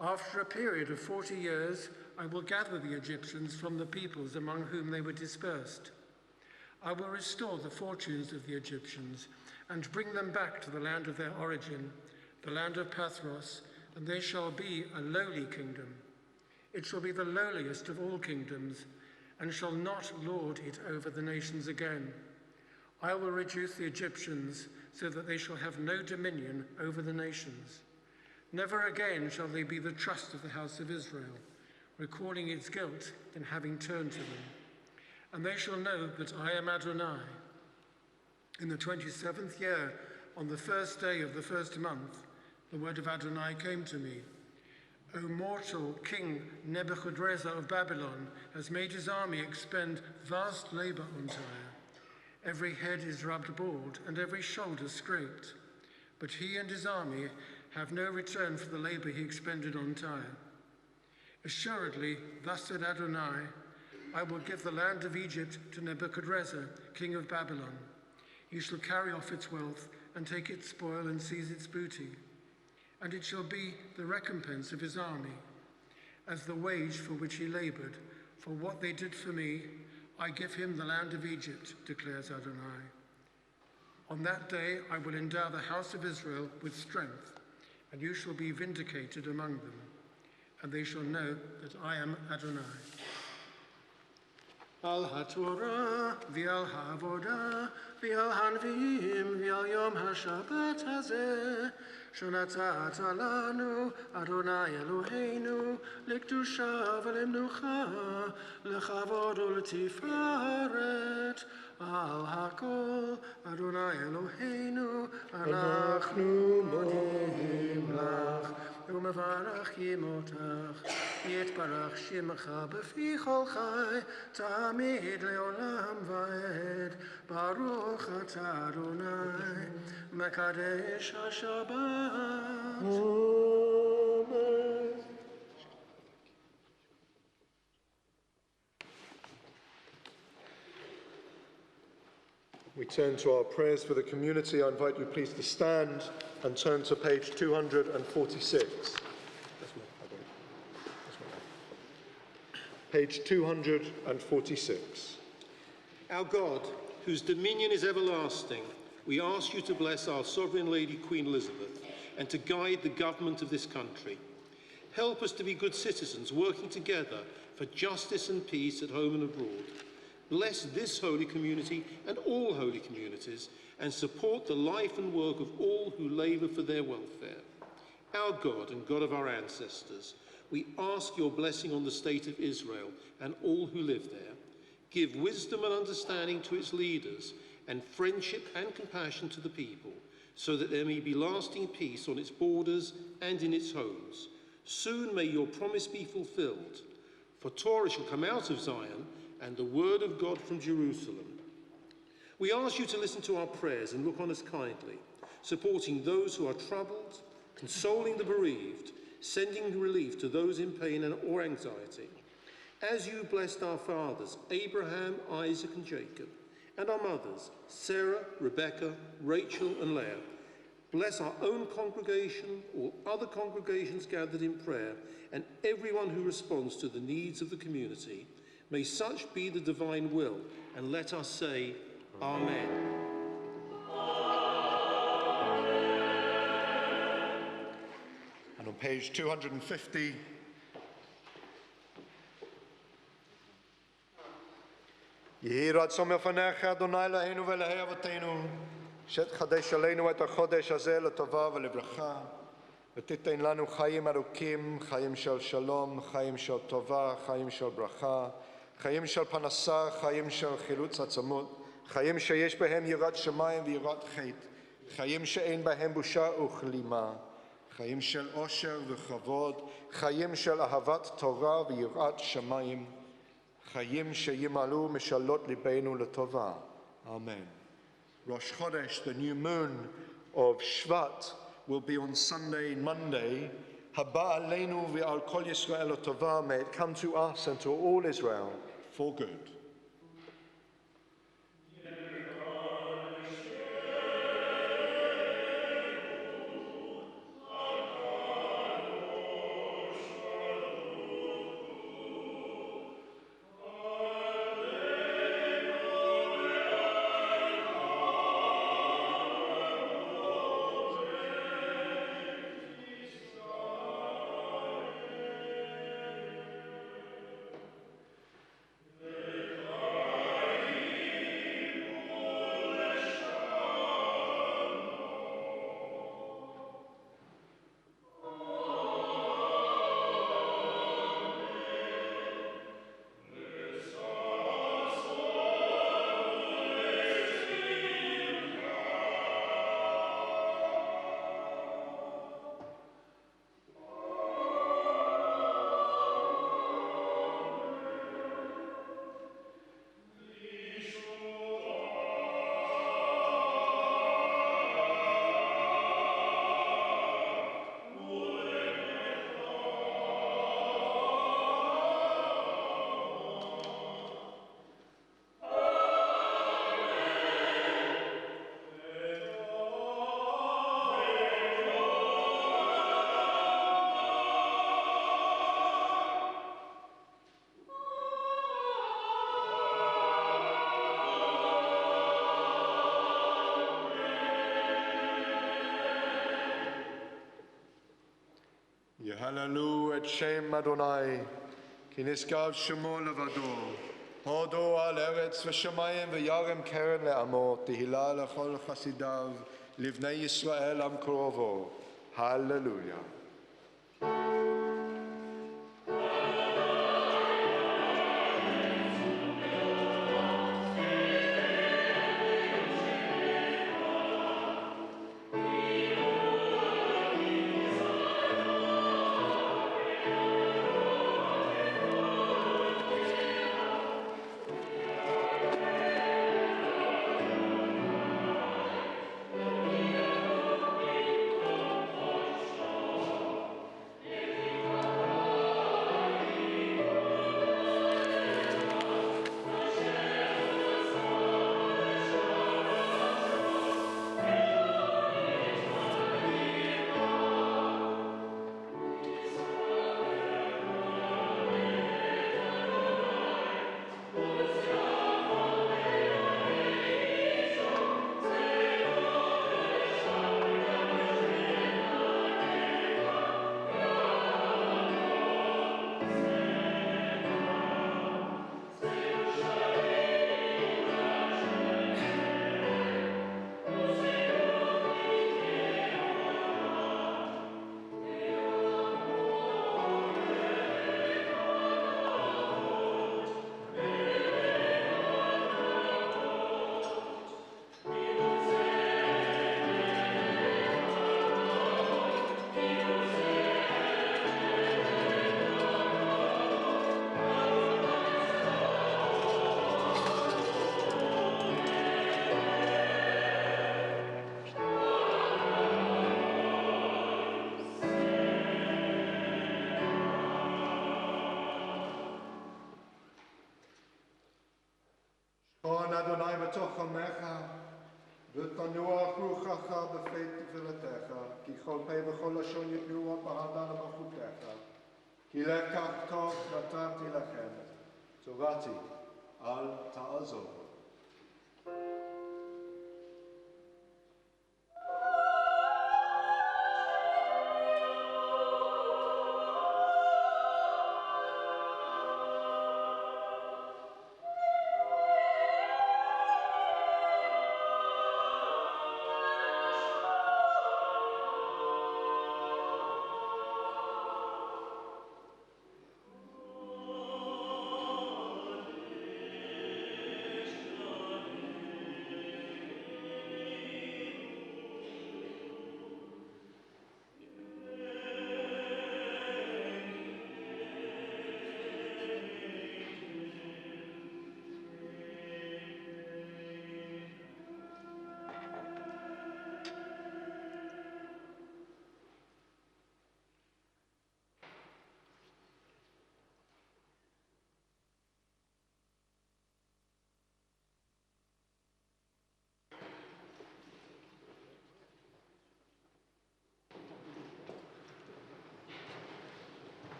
after a period of 40 years, I will gather the Egyptians from the peoples among whom they were dispersed. I will restore the fortunes of the Egyptians and bring them back to the land of their origin, the land of Pathros, and they shall be a lowly kingdom. It shall be the lowliest of all kingdoms, and shall not lord it over the nations again. I will reduce the Egyptians so that they shall have no dominion over the nations. Never again shall they be the trust of the house of Israel, recalling its guilt in having turned to them. And they shall know that I am Adonai. In the 27th year, on the first day of the first month, the word of Adonai came to me. O mortal King Nebuchadrezzar of Babylon has made his army expend vast labor on Tyre. Every head is rubbed bald and every shoulder scraped. But he and his army have no return for the labor he expended on Tyre. Assuredly, thus said Adonai, I will give the land of Egypt to Nebuchadrezzar, king of Babylon. He shall carry off its wealth and take its spoil and seize its booty. And it shall be the recompense of his army, as the wage for which he labored. For what they did for me, I give him the land of Egypt, declares Adonai. On that day I will endow the house of Israel with strength, and you shall be vindicated among them, and they shall know that I am Adonai. Al HaTorah v'al HaAvodah v'al HaNevi'im v'al Yom HaShabbat hazeh שנתת לנו, אדוני אלוהינו, לקדושה ולמנוחה, לכבוד ולתפארת, על הכל, אדוני אלוהינו, אנחנו מודים לך. ומברך ימותך, יתברך שמך בפי כל חי, תמיד לעולם ועד. ברוך אתה אדוני, מקדש השבת. We turn to our prayers for the community. I invite you please to stand and turn to page 246. Page 246. Our God, whose dominion is everlasting, we ask you to bless our Sovereign Lady Queen Elizabeth and to guide the government of this country. Help us to be good citizens working together for justice and peace at home and abroad. Bless this holy community and all holy communities, and support the life and work of all who labour for their welfare. Our God and God of our ancestors, we ask your blessing on the state of Israel and all who live there. Give wisdom and understanding to its leaders, and friendship and compassion to the people, so that there may be lasting peace on its borders and in its homes. Soon may your promise be fulfilled, for Torah shall come out of Zion, and the word of God from Jerusalem. We ask you to listen to our prayers and look on us kindly, supporting those who are troubled, consoling the bereaved, sending relief to those in pain or anxiety. As you blessed our fathers, Abraham, Isaac, and Jacob, and our mothers, Sarah, Rebecca, Rachel, and Leah, bless our own congregation, all other congregations gathered in prayer, and everyone who responds to the needs of the community. May such be the divine will, and let us say, Amen. And on page 250, יהי רצון מפניך, אדוני אלוהינו ואלוהי אבותינו, שתחדש עלינו את החודש הזה לטובה ולברכה, ותיתן לנו חיים ארוכים, חיים של שלום, חיים של טובה, חיים של ברכה, חיים של פרנסה, חיים של חילוץ עצמות, חיים שיש בהם יראת שמיים ויראת חטא, חיים שאין בהם בושה וכלימה, חיים של עושר וכבוד, חיים של אהבת תורה ויראת שמיים, חיים שימלאו משאלות ליבנו לטובה. Amen. Rosh Chodesh, the new moon of Shvat, will be on Sunday, Monday. Haba aleinu v'al kol Yisrael l'tova. May it come to us and to all Israel for good. יהללו את שם אדוני, כי נשגב שמו לבדו. הודו על ארץ ושמיים וירם קרן לעמו, תהילה לכל חסידיו, לבני ישראל עם קרובו. הללויה. Con Adonai בתוך עמך, ותנוח רוחך בפי תפילתך, כי כל פה וכל לשון יפלו באהבה למלכותך. כי לקח טוב נתתי לכם, תורתי אל תעזוב.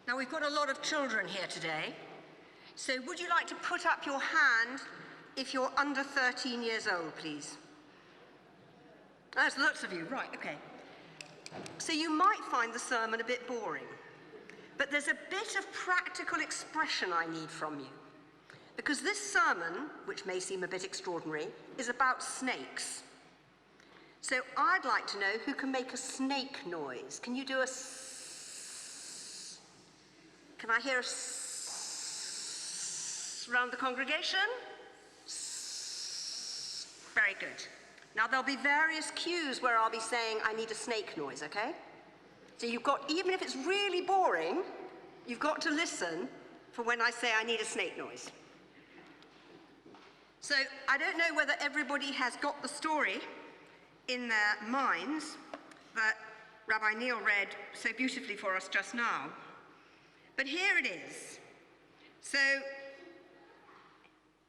Now we've got a lot of children here today, so would you like to put up your hand if you're under 13 years old, please? There's lots of you, right, okay. So you might find the sermon a bit boring, but there's a bit of practical expression I need from you. Because this sermon, which may seem a bit extraordinary, is about snakes. So I'd like to know who can make a snake noise. Can you do a Can I hear a around the congregation? Very good. Now there'll be various cues where I'll be saying I need a snake noise, okay? So you've got, even if it's really boring, you've got to listen for when I say I need a snake noise. So I don't know whether everybody has got the story in their minds that Rabbi Neil read so beautifully for us just now. But here it is. So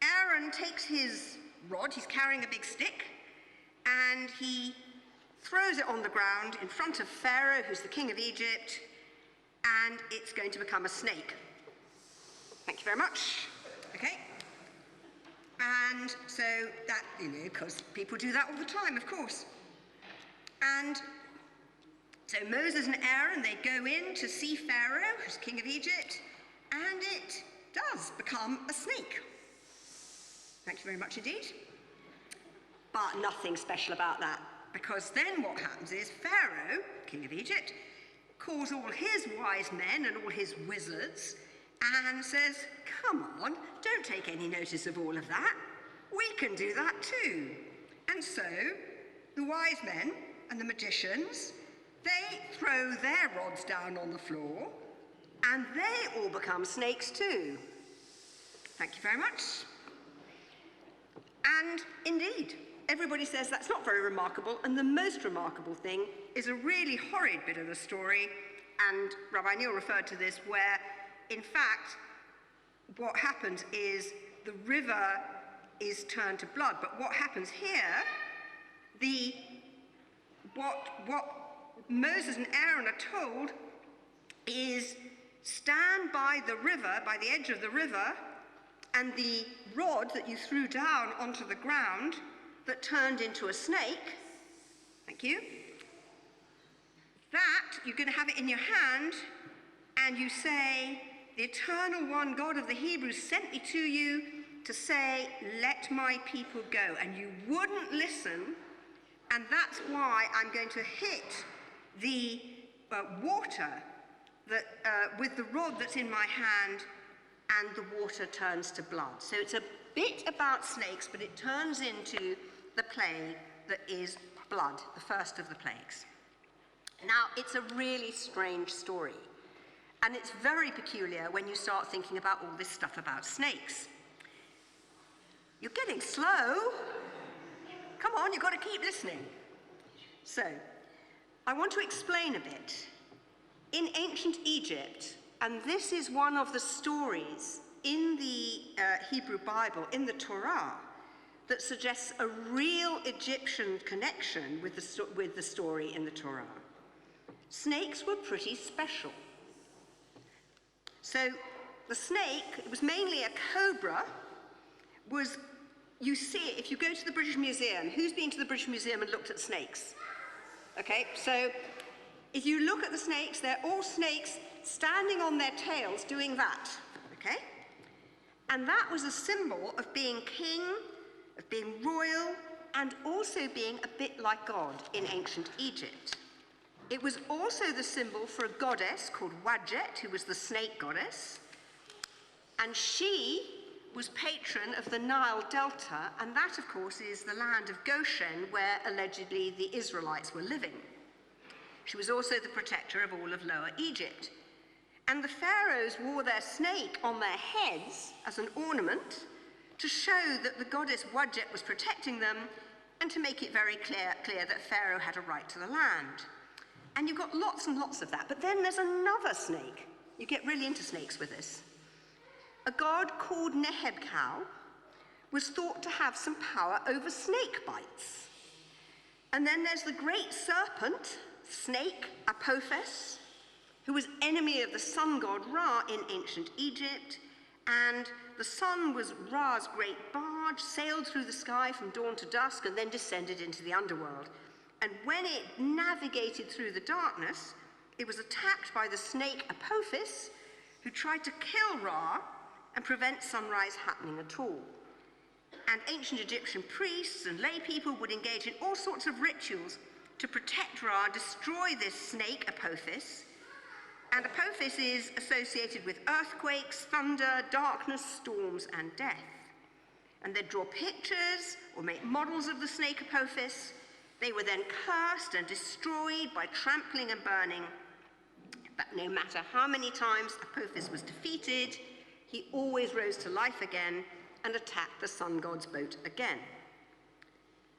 Aaron takes his rod, he's carrying a big stick, and he throws it on the ground in front of Pharaoh, who's the king of Egypt, and it's going to become a snake. Thank you very much. Okay. And so that, because people do that all the time, of course. And so Moses and Aaron, they go in to see Pharaoh, who's king of Egypt, and it does become a snake. Thank you very much indeed. But nothing special about that, because then what happens is Pharaoh, king of Egypt, calls all his wise men and all his wizards and says, come on, don't take any notice of all of that. We can do that too. And so the wise men and the magicians, they throw their rods down on the floor, and they all become snakes too. Thank you very much. And indeed, everybody says that's not very remarkable, and the most remarkable thing is a really horrid bit of the story, and Rabbi Neil referred to this, where, in fact, what happens is the river is turned to blood. But what happens here, what Moses and Aaron are told is stand by the river, by the edge of the river, and the rod that you threw down onto the ground that turned into a snake, thank you, that you're going to have it in your hand, and you say, the eternal one God of the Hebrews sent me to you to say, let my people go. And you wouldn't listen, and that's why I'm going to hit the water that, with the rod that's in my hand, and the water turns to blood. So it's a bit about snakes, but it turns into the plague that is blood, the first of the plagues. Now, it's a really strange story, and it's very peculiar when you start thinking about all this stuff about snakes. You're getting slow. Come on, you've got to keep listening. So, I want to explain a bit. In ancient Egypt, and this is one of the stories in the Hebrew Bible, in the Torah, that suggests a real Egyptian connection with the story in the Torah. Snakes were pretty special. So the snake, it was mainly a cobra, you see it, if you go to the British Museum, who's been to the British Museum and looked at snakes? Okay, so if you look at the snakes, they're all snakes standing on their tails doing that, okay? And that was a symbol of being king, of being royal, and also being a bit like God in ancient Egypt. It was also the symbol for a goddess called Wadjet, who was the snake goddess, and she was patron of the Nile Delta, and that, of course, is the land of Goshen, where allegedly the Israelites were living. She was also the protector of all of Lower Egypt. And the pharaohs wore their snake on their heads as an ornament to show that the goddess Wadjet was protecting them, and to make it very clear that Pharaoh had a right to the land. And you've got lots and lots of that. But then there's another snake. You get really into snakes with this. A god called Nehebkau was thought to have some power over snake bites. And then there's the great serpent, snake Apophis, who was enemy of the sun god Ra in ancient Egypt. And the sun was Ra's great barge, sailed through the sky from dawn to dusk, and then descended into the underworld. And when it navigated through the darkness, it was attacked by the snake Apophis, who tried to kill Ra and prevent sunrise happening at all. And ancient Egyptian priests and lay people would engage in all sorts of rituals to protect Ra, destroy this snake Apophis. And Apophis is associated with earthquakes, thunder, darkness, storms, and death. And they'd draw pictures or make models of the snake Apophis. They were then cursed and destroyed by trampling and burning. But no matter how many times Apophis was defeated, he always rose to life again and attacked the sun god's boat again.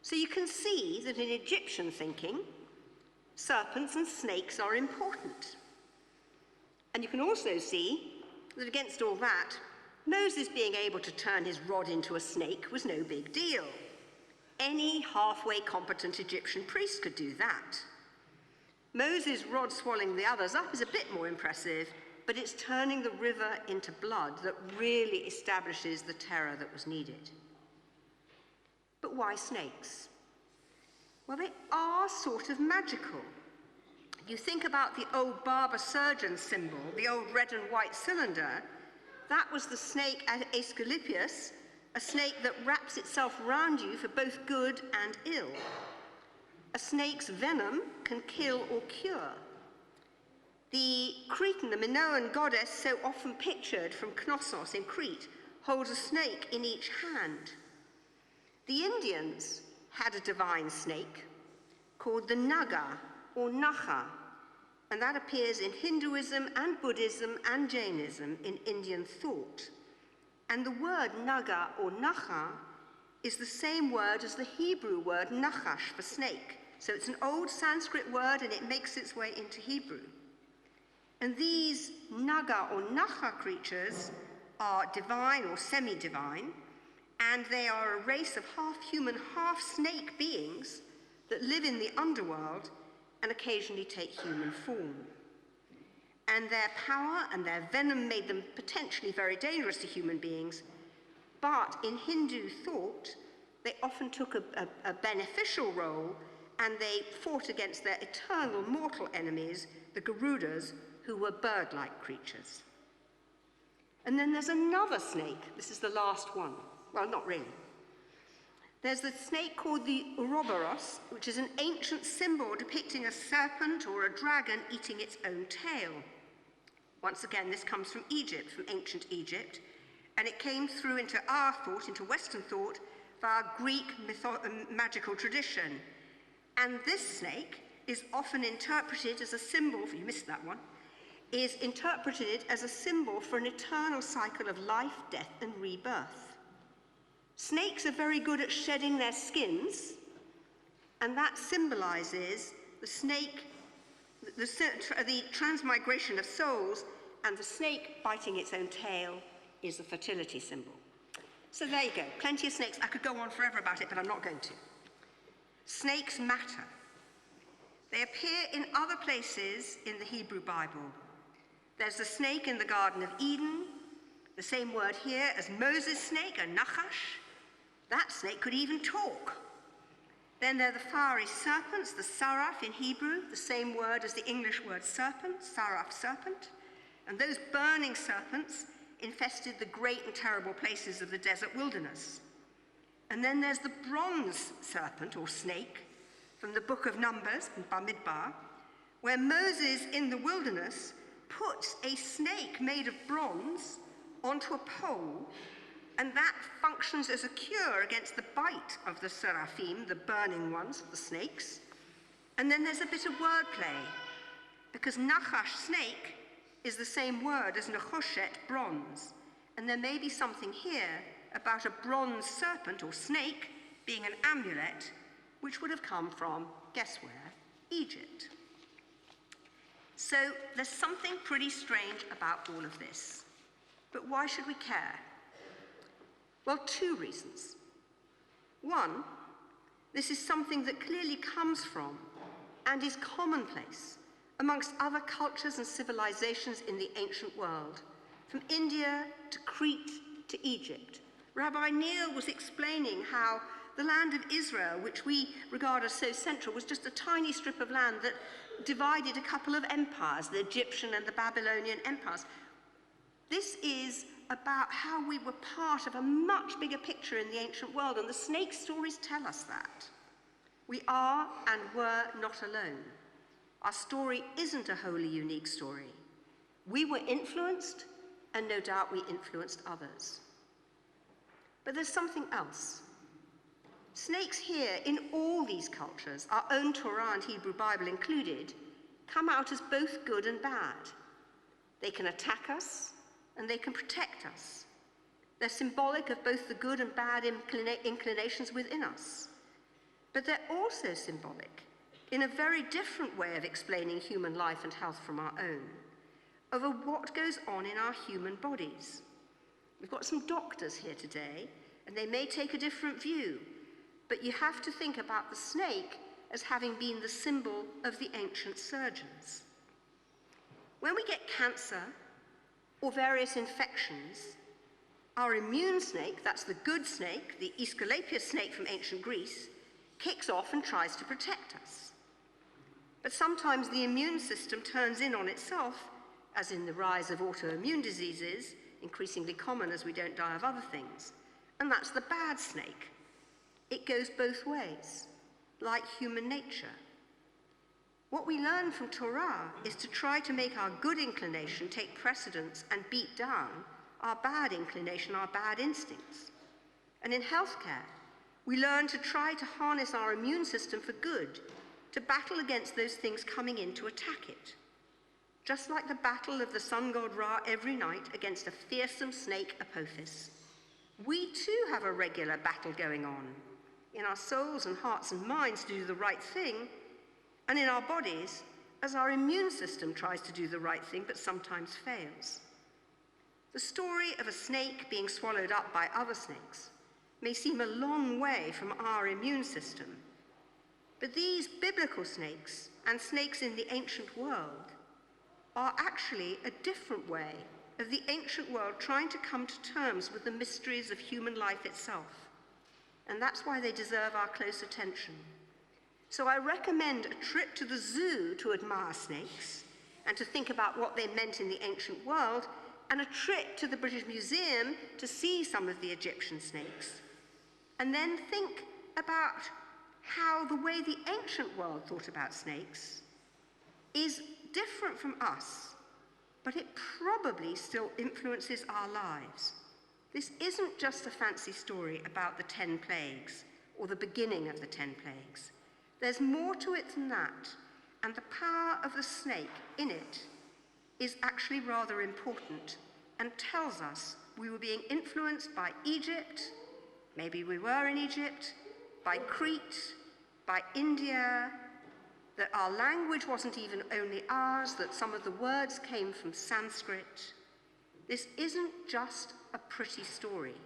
So you can see that in Egyptian thinking, serpents and snakes are important. And you can also see that against all that, Moses being able to turn his rod into a snake was no big deal. Any halfway competent Egyptian priest could do that. Moses' rod swallowing the others up is a bit more impressive, but it's turning the river into blood that really establishes the terror that was needed. But why snakes? Well, they are sort of magical. You think about the old barber surgeon symbol, the old red and white cylinder. That was the snake Asclepius, a snake that wraps itself around you for both good and ill. A snake's venom can kill or cure. The Cretan, the Minoan goddess so often pictured from Knossos in Crete, holds a snake in each hand. The Indians had a divine snake called the Naga or Naga, and that appears in Hinduism and Buddhism and Jainism in Indian thought. And the word Naga or Naga is the same word as the Hebrew word Nachash for snake. So it's an old Sanskrit word and it makes its way into Hebrew. And these Naga or Naga creatures are divine or semi-divine, and they are a race of half-human, half-snake beings that live in the underworld and occasionally take human form. And their power and their venom made them potentially very dangerous to human beings, but in Hindu thought, they often took a beneficial role, and they fought against their eternal mortal enemies, the Garudas, who were bird-like creatures. And then there's another snake. This is the last one. Well, not really. There's the snake called the Ouroboros, which is an ancient symbol depicting a serpent or a dragon eating its own tail. Once again, this comes from Egypt, from ancient Egypt, and it came through into our thought, into Western thought, via Greek magical tradition. And this snake is often interpreted as a symbol, if you missed that one, is interpreted as a symbol for an eternal cycle of life, death, and rebirth. Snakes are very good at shedding their skins, and that symbolizes the snake, the transmigration of souls, and the snake biting its own tail is the fertility symbol. So there you go, plenty of snakes. I could go on forever about it, but I'm not going to. Snakes matter. They appear in other places in the Hebrew Bible. There's the snake in the Garden of Eden, the same word here as Moses' snake, a nachash. That snake could even talk. Then there are the fiery serpents, the saraf in Hebrew, the same word as the English word serpent, saraf, serpent. And those burning serpents infested the great and terrible places of the desert wilderness. And then there's the bronze serpent, or snake, from the book of Numbers, in Bamidbar, where Moses in the wilderness puts a snake made of bronze onto a pole, and that functions as a cure against the bite of the seraphim, the burning ones, the snakes. And then there's a bit of wordplay, because nachash, snake, is the same word as nechoshet, bronze. And there may be something here about a bronze serpent or snake being an amulet, which would have come from, guess where? Egypt. So there's something pretty strange about all of this. But why should we care? Well, two reasons. One, this is something that clearly comes from and is commonplace amongst other cultures and civilizations in the ancient world, from India to Crete to Egypt. Rabbi Neil was explaining how the land of Israel, which we regard as so central, was just a tiny strip of land that divided a couple of empires, the Egyptian and the Babylonian empires. This is about how we were part of a much bigger picture in the ancient world, and the snake stories tell us that. We are and were not alone. Our story isn't a wholly unique story. We were influenced, and no doubt we influenced others. But there's something else. Snakes here, in all these cultures, our own Torah and Hebrew Bible included, come out as both good and bad. They can attack us, and they can protect us. They're symbolic of both the good and bad inclinations within us. But they're also symbolic, in a very different way of explaining human life and health from our own, over what goes on in our human bodies. We've got some doctors here today, and they may take a different view, but you have to think about the snake as having been the symbol of the ancient surgeons. When we get cancer or various infections, our immune snake, that's the good snake, the Aesculapius snake from ancient Greece, kicks off and tries to protect us. But sometimes the immune system turns in on itself, as in the rise of autoimmune diseases, increasingly common as we don't die of other things, and that's the bad snake. It goes both ways, like human nature. What we learn from Torah is to try to make our good inclination take precedence and beat down our bad inclination, our bad instincts. And in healthcare, we learn to try to harness our immune system for good, to battle against those things coming in to attack it. Just like the battle of the sun god Ra every night against a fearsome snake Apophis, we too have a regular battle going on in our souls and hearts and minds to do the right thing, and in our bodies as our immune system tries to do the right thing but sometimes fails. The story of a snake being swallowed up by other snakes may seem a long way from our immune system, but these biblical snakes and snakes in the ancient world are actually a different way of the ancient world trying to come to terms with the mysteries of human life itself. And that's why they deserve our close attention. So I recommend a trip to the zoo to admire snakes and to think about what they meant in the ancient world, and a trip to the British Museum to see some of the Egyptian snakes. And then think about how the way the ancient world thought about snakes is different from us, but it probably still influences our lives. This isn't just a fancy story about the 10 plagues or the beginning of the 10 plagues. There's more to it than that, and the power of the snake in it is actually rather important and tells us we were being influenced by Egypt, maybe we were in Egypt, by Crete, by India, that our language wasn't even only ours, that some of the words came from Sanskrit. This isn't just a pretty story.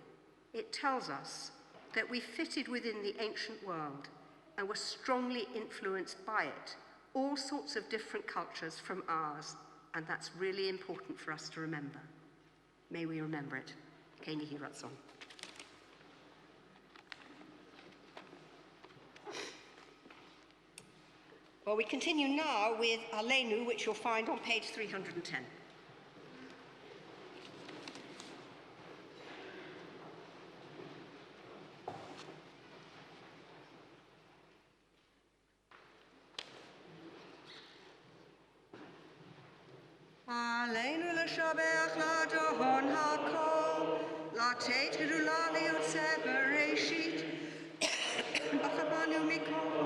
It tells us that we fitted within the ancient world and were strongly influenced by it, all sorts of different cultures from ours, and that's really important for us to remember. May we remember it. Can you hear that song? Well, we continue now with Aleinu, which you'll find on page 310. Aleinu l'shabech l'adon hakol, l'ateit gedula liyotzeh bereshit, b'chabanu mikol.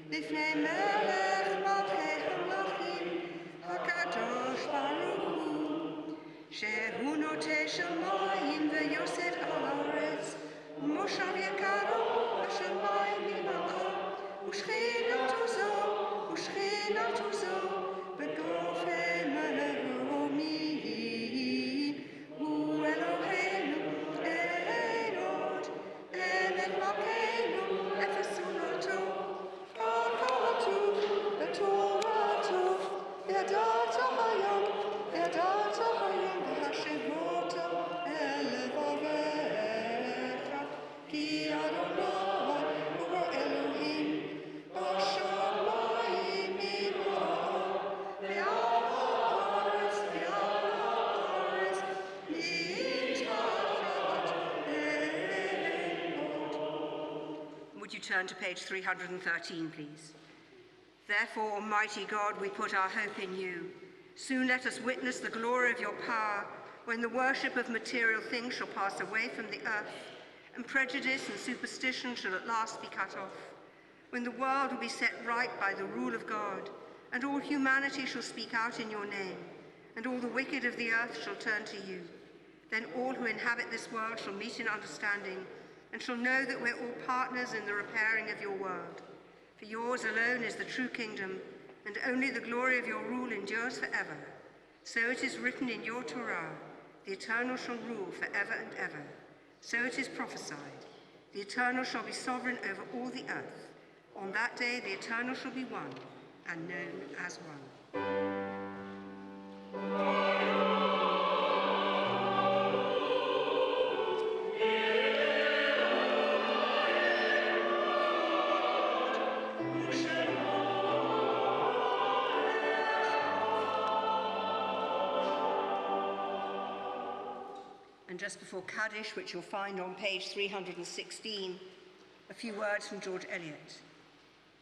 לפני מלך מלכי המלכים, הקדוש ברוך הוא, שהוא נוטה שמיים ויוסד על הארץ, ומושב יקרו השמיים ממעל, ושכינתו זו בגופי מרומים, הוא אלוהינו, אין עוד, אמת מלכנו, אפס עולתו. Would you turn to page 313, please? Therefore, Almighty God, we put our hope in you. Soon let us witness the glory of your power, when the worship of material things shall pass away from the earth, and prejudice and superstition shall at last be cut off, when the world will be set right by the rule of God, and all humanity shall speak out in your name, and all the wicked of the earth shall turn to you. Then all who inhabit this world shall meet in understanding, and shall know that we're all partners in the repairing of your world. For yours alone is the true kingdom, and only the glory of your rule endures forever. So it is written in your Torah, the Eternal shall rule forever and ever. So it is prophesied, the Eternal shall be sovereign over all the earth. On that day the Eternal shall be one, and known as one. And just before Kaddish, which you'll find on page 316, a few words from George Eliot.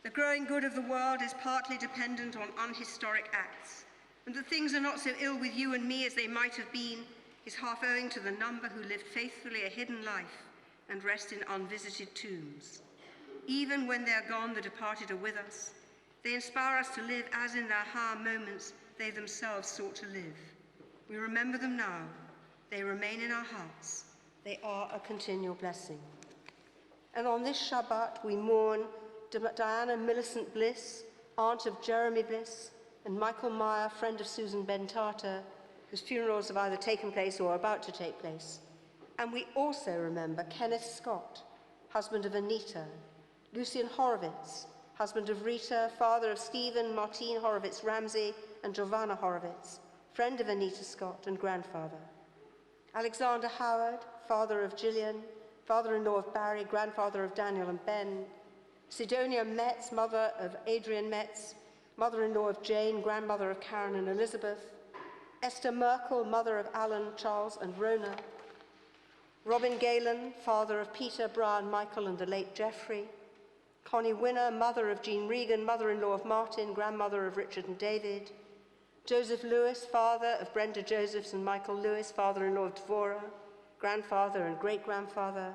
The growing good of the world is partly dependent on unhistoric acts, and that things are not so ill with you and me as they might have been is half owing to the number who lived faithfully a hidden life and rest in unvisited tombs. Even when they are gone, the departed are with us. They inspire us to live as in their higher moments they themselves sought to live. We remember them now. They remain in our hearts. They are a continual blessing. And on this Shabbat, we mourn Diana Millicent Bliss, aunt of Jeremy Bliss, and Michael Meyer, friend of Susan Bentata, whose funerals have either taken place or are about to take place. And we also remember Kenneth Scott, husband of Anita, Lucian Horowitz, husband of Rita, father of Stephen, Martine Horowitz-Ramsey, and Giovanna Horowitz, friend of Anita Scott and grandfather. Alexander Howard, father of Gillian, father-in-law of Barry, grandfather of Daniel and Ben. Sidonia Metz, mother of Adrian Metz, mother-in-law of Jane, grandmother of Karen and Elizabeth. Esther Merkel, mother of Alan, Charles and Rona. Robin Galen, father of Peter, Brian, Michael and the late Geoffrey. Connie Winner, mother of Jean Regan, mother-in-law of Martin, grandmother of Richard and David. Joseph Lewis, father of Brenda Josephs and Michael Lewis, father-in-law of Devorah, grandfather and great-grandfather.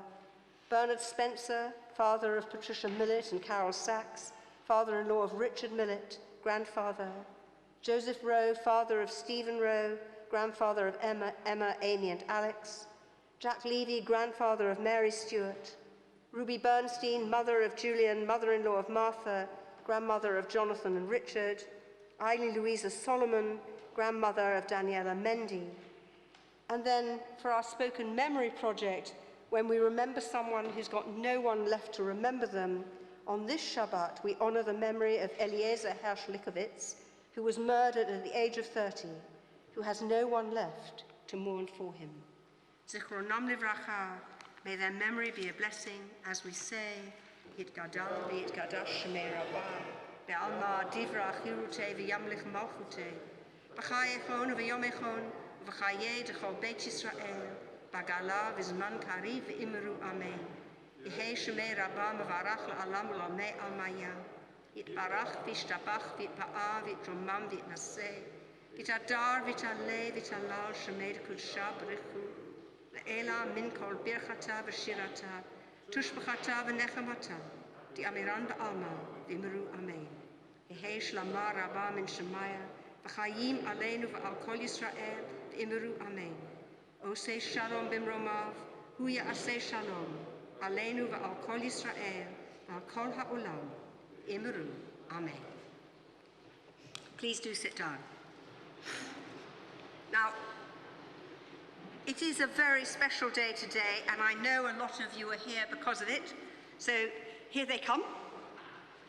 Bernard Spencer, father of Patricia Millett and Carol Sachs, father-in-law of Richard Millett, grandfather. Joseph Rowe, father of Stephen Rowe, grandfather of Emma, Amy and Alex. Jack Levy, grandfather of Mary Stewart. Ruby Bernstein, mother of Julian, mother-in-law of Martha, grandmother of Jonathan and Richard. Eileen Louisa Solomon, grandmother of Daniela Mendy. And then for our spoken memory project, when we remember someone who's got no one left to remember them, on this Shabbat we honor the memory of Eliezer Hershlikowitz, who was murdered at the age of 30, who has no one left to mourn for him. Zichronam livracha, may their memory be a blessing as we say, Yitgadal v'yitgadash shemei rabbah, be'alma divra chirute v'yamlich malchute, b'chayechon v'yomechon, v'chayeh d'chol beit Yisrael, b'gala v'zman kari v'imru amen. Yehei shemei rabbah mevarach la'alam u'lamei almaya, yitbarach v'yishtabach v'yitpa'ah v'yitromam v'yitnaseh, v'yitadar v'yitaleh v'yitalal shemei d'kudsha b'richu, Ela min kol birchata v'shirata, tushbachata v'nechamata, di amiran ba'alma, v'imru amen. Yehei shlama rabba min shemaya, v'chayim aleinu v'al kol Yisrael, v'imru amen. Osei shalom bimromav, huya asei shalom, aleinu v'al kol Yisrael, v'al kol ha'olam, v'imru amen. Please do sit down. Now, it is a very special day today, and I know a lot of you are here because of it. So here they come,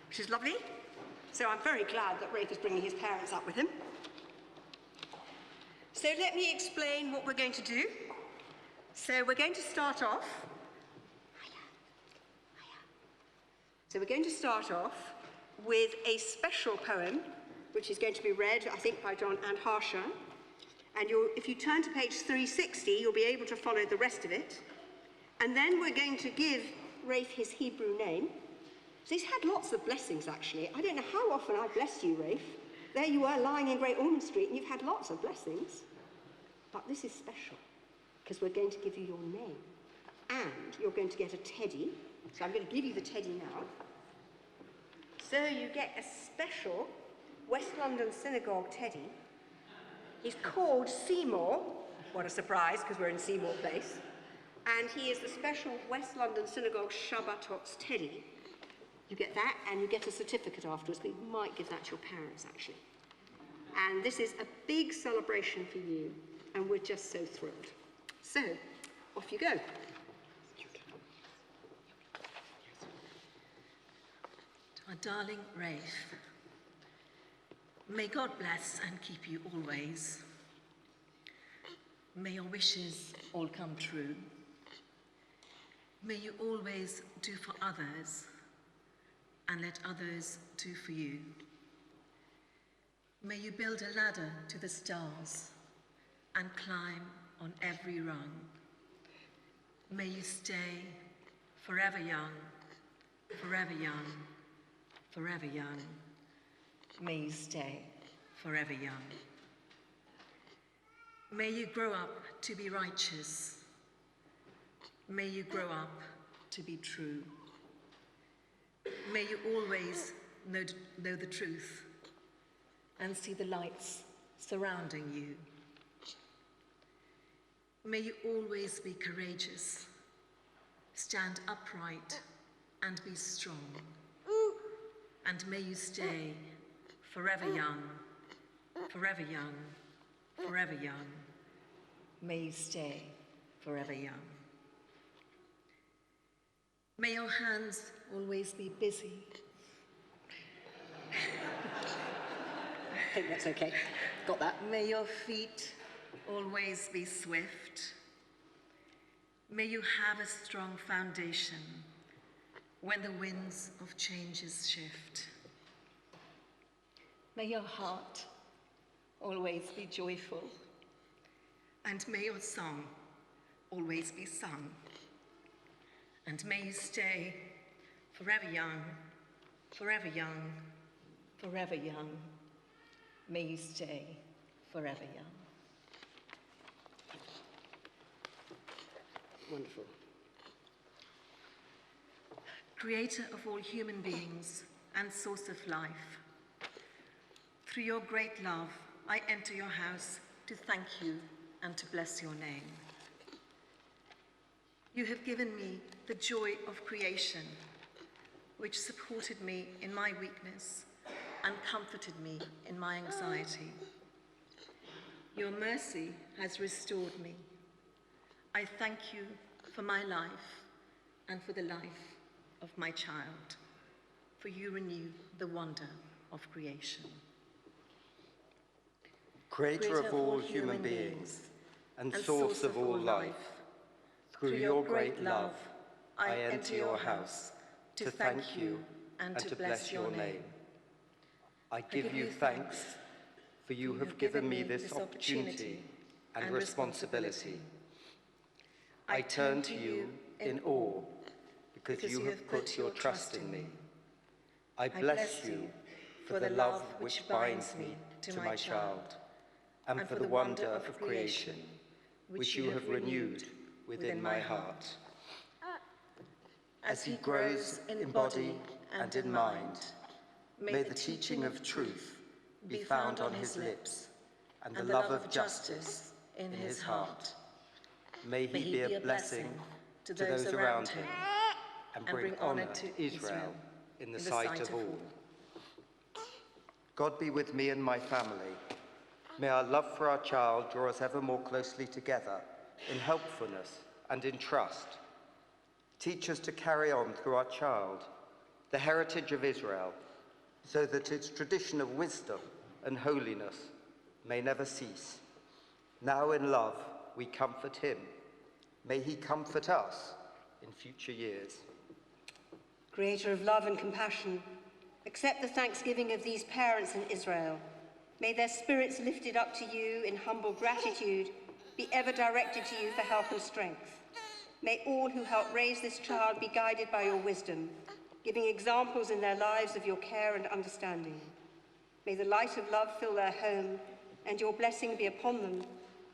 which is lovely. So I'm very glad that Rafe is bringing his parents up with him. So let me explain what we're going to do. So we're going to start off. With a special poem, which is going to be read, I think, by John and Harsha. And if you turn to page 360, you'll be able to follow the rest of it. And then we're going to give Rafe his Hebrew name. So he's had lots of blessings, actually. I don't know how often I've blessed you, Rafe. There you are, lying in Great Ormond Street, and you've had lots of blessings. But this is special, because we're going to give you your name. And you're going to get a teddy. So I'm going to give you the teddy now. So you get a special West London Synagogue teddy. He's called Seymour, what a surprise, because we're in Seymour Place. And he is the special West London Synagogue Shabbatos teddy. You get that, and you get a certificate afterwards, but you might give that to your parents, actually. And this is a big celebration for you, and we're just so thrilled. So, off you go. Our darling Rafe, may God bless and keep you always. May your wishes all come true. May you always do for others and let others do for you. May you build a ladder to the stars and climb on every rung. May you stay forever young, forever young, forever young. May you stay forever young. May you grow up to be righteous. May you grow up to be true. May you always know the truth and see the lights surrounding you. May you always be courageous, stand upright and be strong. And may you stay forever young, forever young, forever young. May you stay forever young. May your hands always be busy. I think that's okay. Got that. May your feet always be swift. May you have a strong foundation when the winds of changes shift. May your heart always be joyful, and may your song always be sung. And may you stay forever young, forever young, forever young. May you stay forever young. Wonderful. Creator of all human beings and source of life, through your great love, I enter your house to thank you and to bless your name. You have given me the joy of creation, which supported me in my weakness and comforted me in my anxiety. Your mercy has restored me. I thank you for my life and for the life of my child, for you renew the wonder of creation. Creator of all human beings and source of all life, through your great love, I enter your house to thank you and to bless your name. I give you thanks, for you have given me this opportunity and responsibility. I turn to you in awe because you have put your trust in me. I bless you for the love which binds me to my child and for the wonder of creation which you have renewed within my heart. As he grows in body and in mind, may the teaching of truth be found on his lips and the love of justice in his heart. May he be a blessing to those around him and bring honor to Israel in the sight of all. God be with me and my family. May our love for our child draw us ever more closely together in helpfulness and in trust. Teach us to carry on through our child the heritage of Israel, so that its tradition of wisdom and holiness may never cease. Now in love we comfort him. May he comfort us in future years. Creator of love and compassion, accept the thanksgiving of these parents in Israel. May their spirits lifted up to you in humble gratitude be ever directed to you for help and strength. May all who help raise this child be guided by your wisdom, giving examples in their lives of your care and understanding. May the light of love fill their home and your blessing be upon them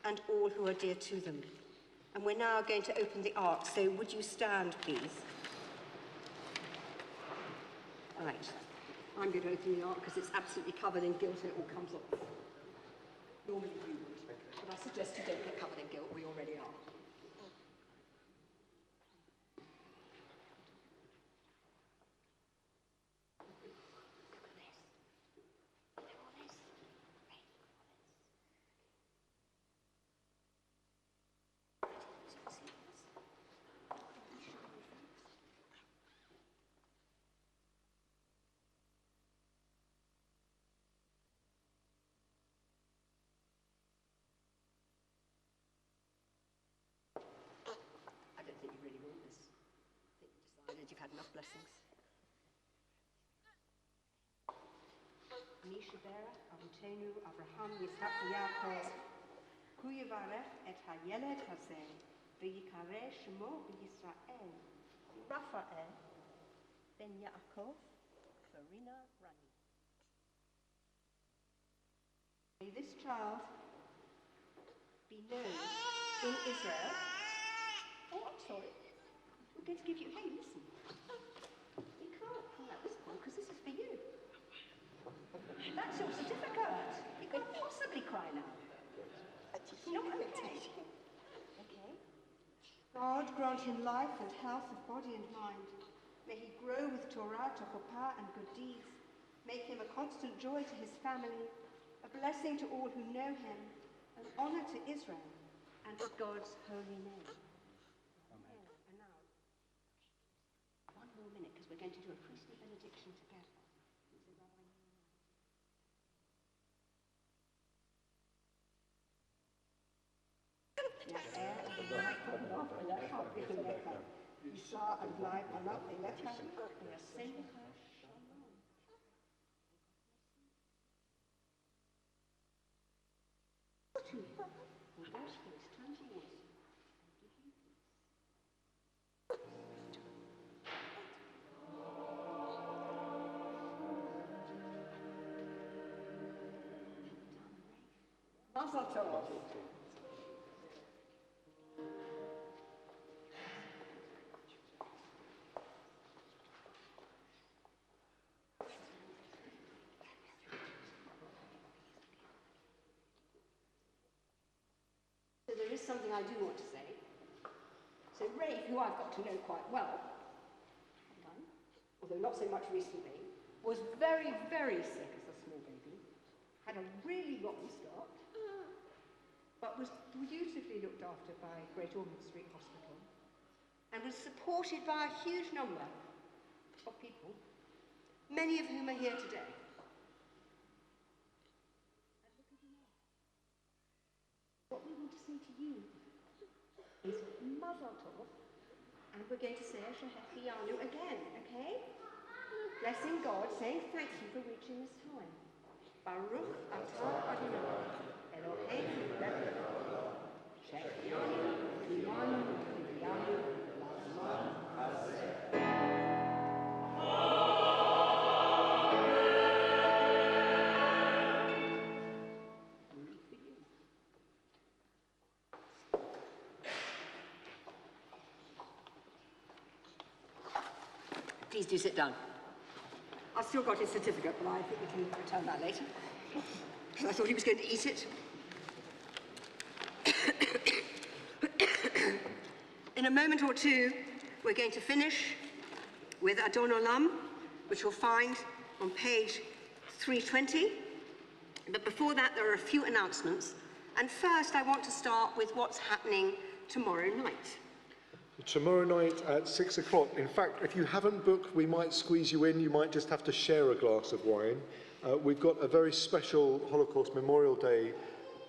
and all who are dear to them. And we're now going to open the ark, so would you stand, please? All right, I'm going to open the ark because it's absolutely covered in gilt and it all comes off. Normally you would, but I suggest you don't get covered in gilt, we already are. I don't think you really want this. I think you've decided you've had enough blessings. Mishabera, Avotenu, Abraham, Yitzhak, Yaakov, Hu yivarech et hayeled hazeh, v'yikareh shemo b'Yisrael, Raphael, ben Yaakov, Farina Rani. May this child be known in Israel. Oh, I'm sorry. We're going to give you, hey, listen. You can't cry at this point because this is for you. That's your certificate. You can't possibly cry now. It's not okay. Okay. God grant him life and health of body and mind. May he grow with Torah, Tokopah, and good deeds. Make him a constant joy to his family, a blessing to all who know him, an honor to Israel, and to God's holy name. Amen. And now, one more minute, because we're going to do a priestly benediction together. Mazel tov. So there is something I do want to say. So Ray, who I've got to know quite well, although not so much recently, was very, very sick as a small baby, had a really rotten start, but was beautifully looked after by Great Ormond Street Hospital, and was supported by a huge number of people, many of whom are here today. What we want to say to you is Mazel Tov, and we're going to say Shehecheyanu again, okay? Blessing God, saying thank you for reaching this time. Baruch atah Adonai, Eloheinu melech haolam, Shehecheyanu, Imanu, Kiviyanu, La'olam hazeh. Please do sit down. I've still got his certificate, but I think we can return that later. Because I thought he was going to eat it. In a moment or two, we're going to finish with Adon Olam, which you'll find on page 320. But before that, there are a few announcements. And first, I want to start with what's happening tomorrow night. Tomorrow night at 6 o'clock. In fact, if you haven't booked, we might squeeze you in. You might just have to share a glass of wine. We've got a very special Holocaust Memorial Day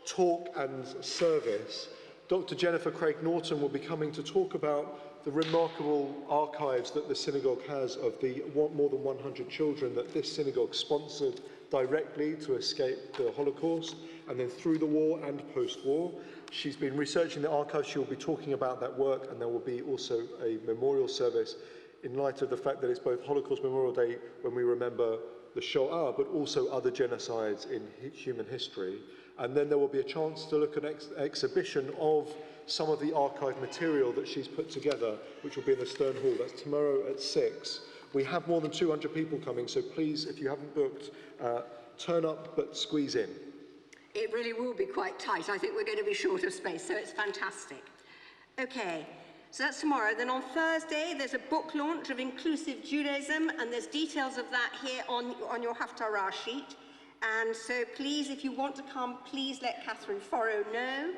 talk and service. Dr. Jennifer Craig Norton will be coming to talk about the remarkable archives that the synagogue has of the more than 100 children that this synagogue sponsored directly to escape the Holocaust, and then through the war and post-war. She's been researching the archives. She'll be talking about that work, and there will be also a memorial service in light of the fact that it's both Holocaust Memorial Day, when we remember the Shoah, but also other genocides in human history. And then there will be a chance to look at an exhibition of some of the archive material that she's put together, which will be in the Stern Hall. That's tomorrow at 6. We have more than 200 people coming, so please, if you haven't booked, turn up but squeeze in. It really will be quite tight. I think we're going to be short of space, so it's fantastic. Okay, so that's tomorrow. Then on Thursday, there's a book launch of Inclusive Judaism, and there's details of that here on your Haftarah sheet. And so please, if you want to come, please let Catherine Forrow know.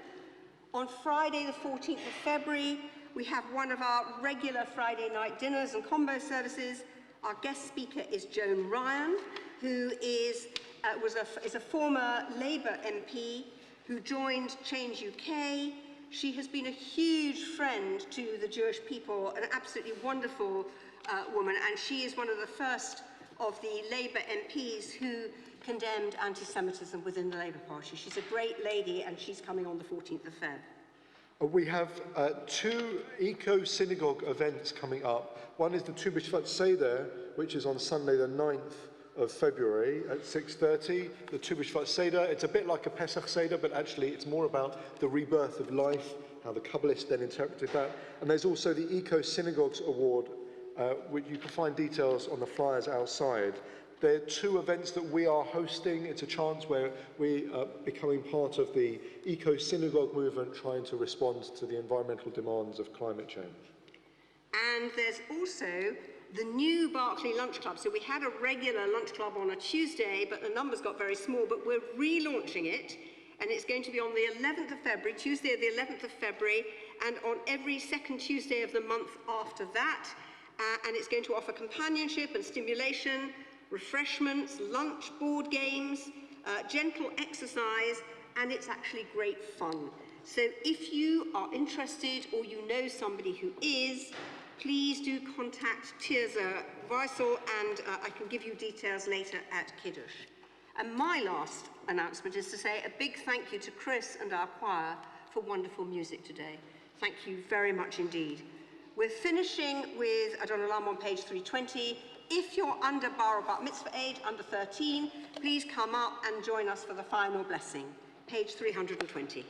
On Friday, the 14th of February, we have one of our regular Friday night dinners and combo services. Our guest speaker is Joan Ryan, who is a former Labour MP who joined Change UK. She has been a huge friend to the Jewish people, an absolutely wonderful woman, and she is one of the first of the Labour MPs who condemned anti-Semitism within the Labour Party. She's a great lady, and she's coming on the 14th of Feb. We have 2 eco-synagogue events coming up. One is the Tu B'Shvat Seder, which is on Sunday the 9th of February at 6:30. The Tu B'Shvat Seder, it's a bit like a Pesach Seder, but actually it's more about the rebirth of life, how the Kabbalists then interpreted that. And there's also the Eco Synagogues Award, which you can find details on the flyers outside. There are 2 events that we are hosting. It's a chance where we are becoming part of the Eco Synagogue movement, trying to respond to the environmental demands of climate change. And there's also the new Berkeley Lunch Club. So we had a regular lunch club on a Tuesday, but the numbers got very small, but we're relaunching it. And it's going to be on the 11th of February, Tuesday the 11th of February, and on every second Tuesday of the month after that. And it's going to offer companionship and stimulation, refreshments, lunch, board games, gentle exercise, and it's actually great fun. So if you are interested or you know somebody who is, please do contact Tirza Weissel, and I can give you details later at Kiddush. And my last announcement is to say a big thank you to Chris and our choir for wonderful music today. Thank you very much indeed. We're finishing with Adon Olam on page 320. If you're under bar or bat mitzvah age, under 13, please come up and join us for the final blessing. page 320.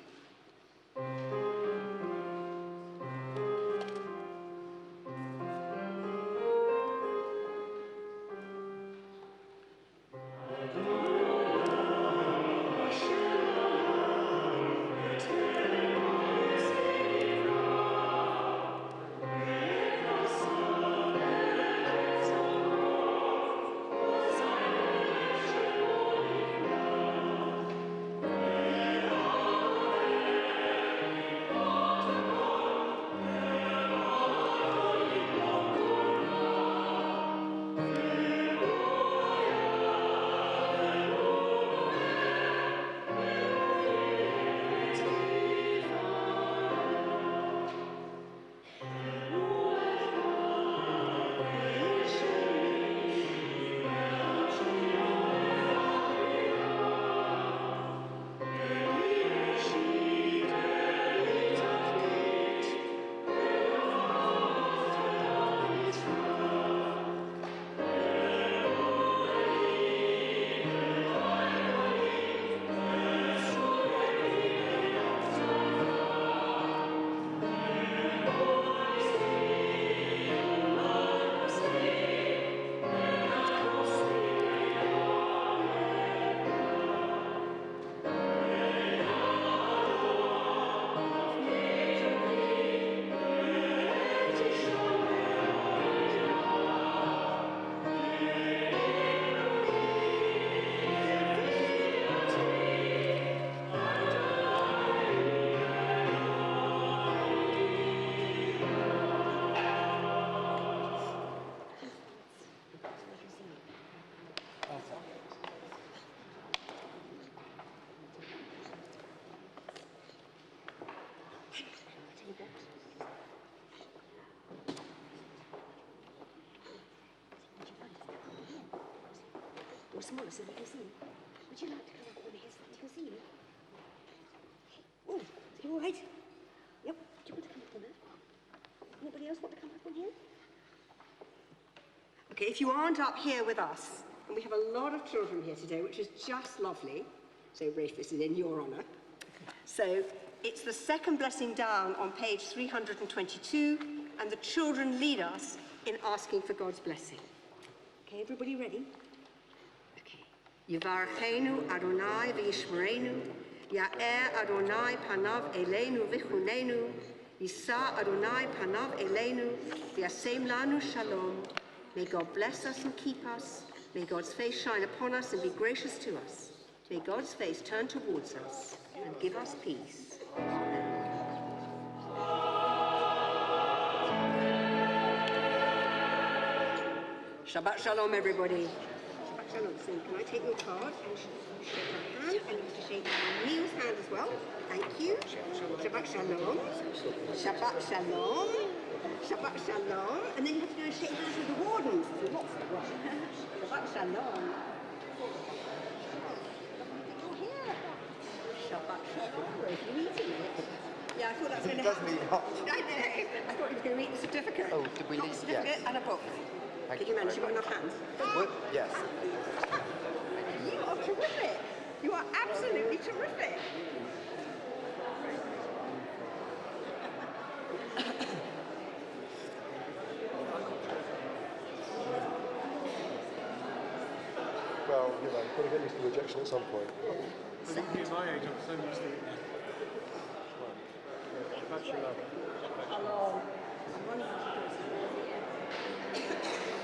Or smaller so they can see. Would you like to come up on here so that you can see me? Oh, is it all right? Yep. Do you want to come up on there? Anybody else want to come up on here? Okay, if you aren't up here with us, and we have a lot of children here today, which is just lovely, so Rafe, this is in your honour. So it's the second blessing down on page 322, and the children lead us in asking for God's blessing. Okay, everybody ready? Okay. Yivarachenu Adonai v'yishmerenu, Ya'er Adonai panav eleinu v'chunenu, Yisa Adonai panav eleinu, v'yasem lanu shalom. May God bless us and keep us. May God's face shine upon us and be gracious to us. May God's face turn towards us and give us peace. Amen. Shabbat Shalom, everybody. Shabbat Shalom. So can I take your card and shake my hand? And you have to shake Neil's hand as well. Thank you. Shabbat Shalom. Shabbat Shalom. Shabbat Shalom. And then you have to go and shake hands with the wardens. There's lots of them. Shabbat Shalom. You're here. Shabbat Shalom. You're eating it. Yeah, I thought that was going to happen. It does mean hot. I know. I thought he was going to read the certificate. Oh, did we Not need- the certificate yes. and a book. Did you manage? You got enough hands? Yes. You are terrific. You are absolutely terrific. Well, you know, you've got to get used to rejection at some point. I think at my age, I'm so used to it now. Shabbat Shalom. Hello. I'm wondering if you can see.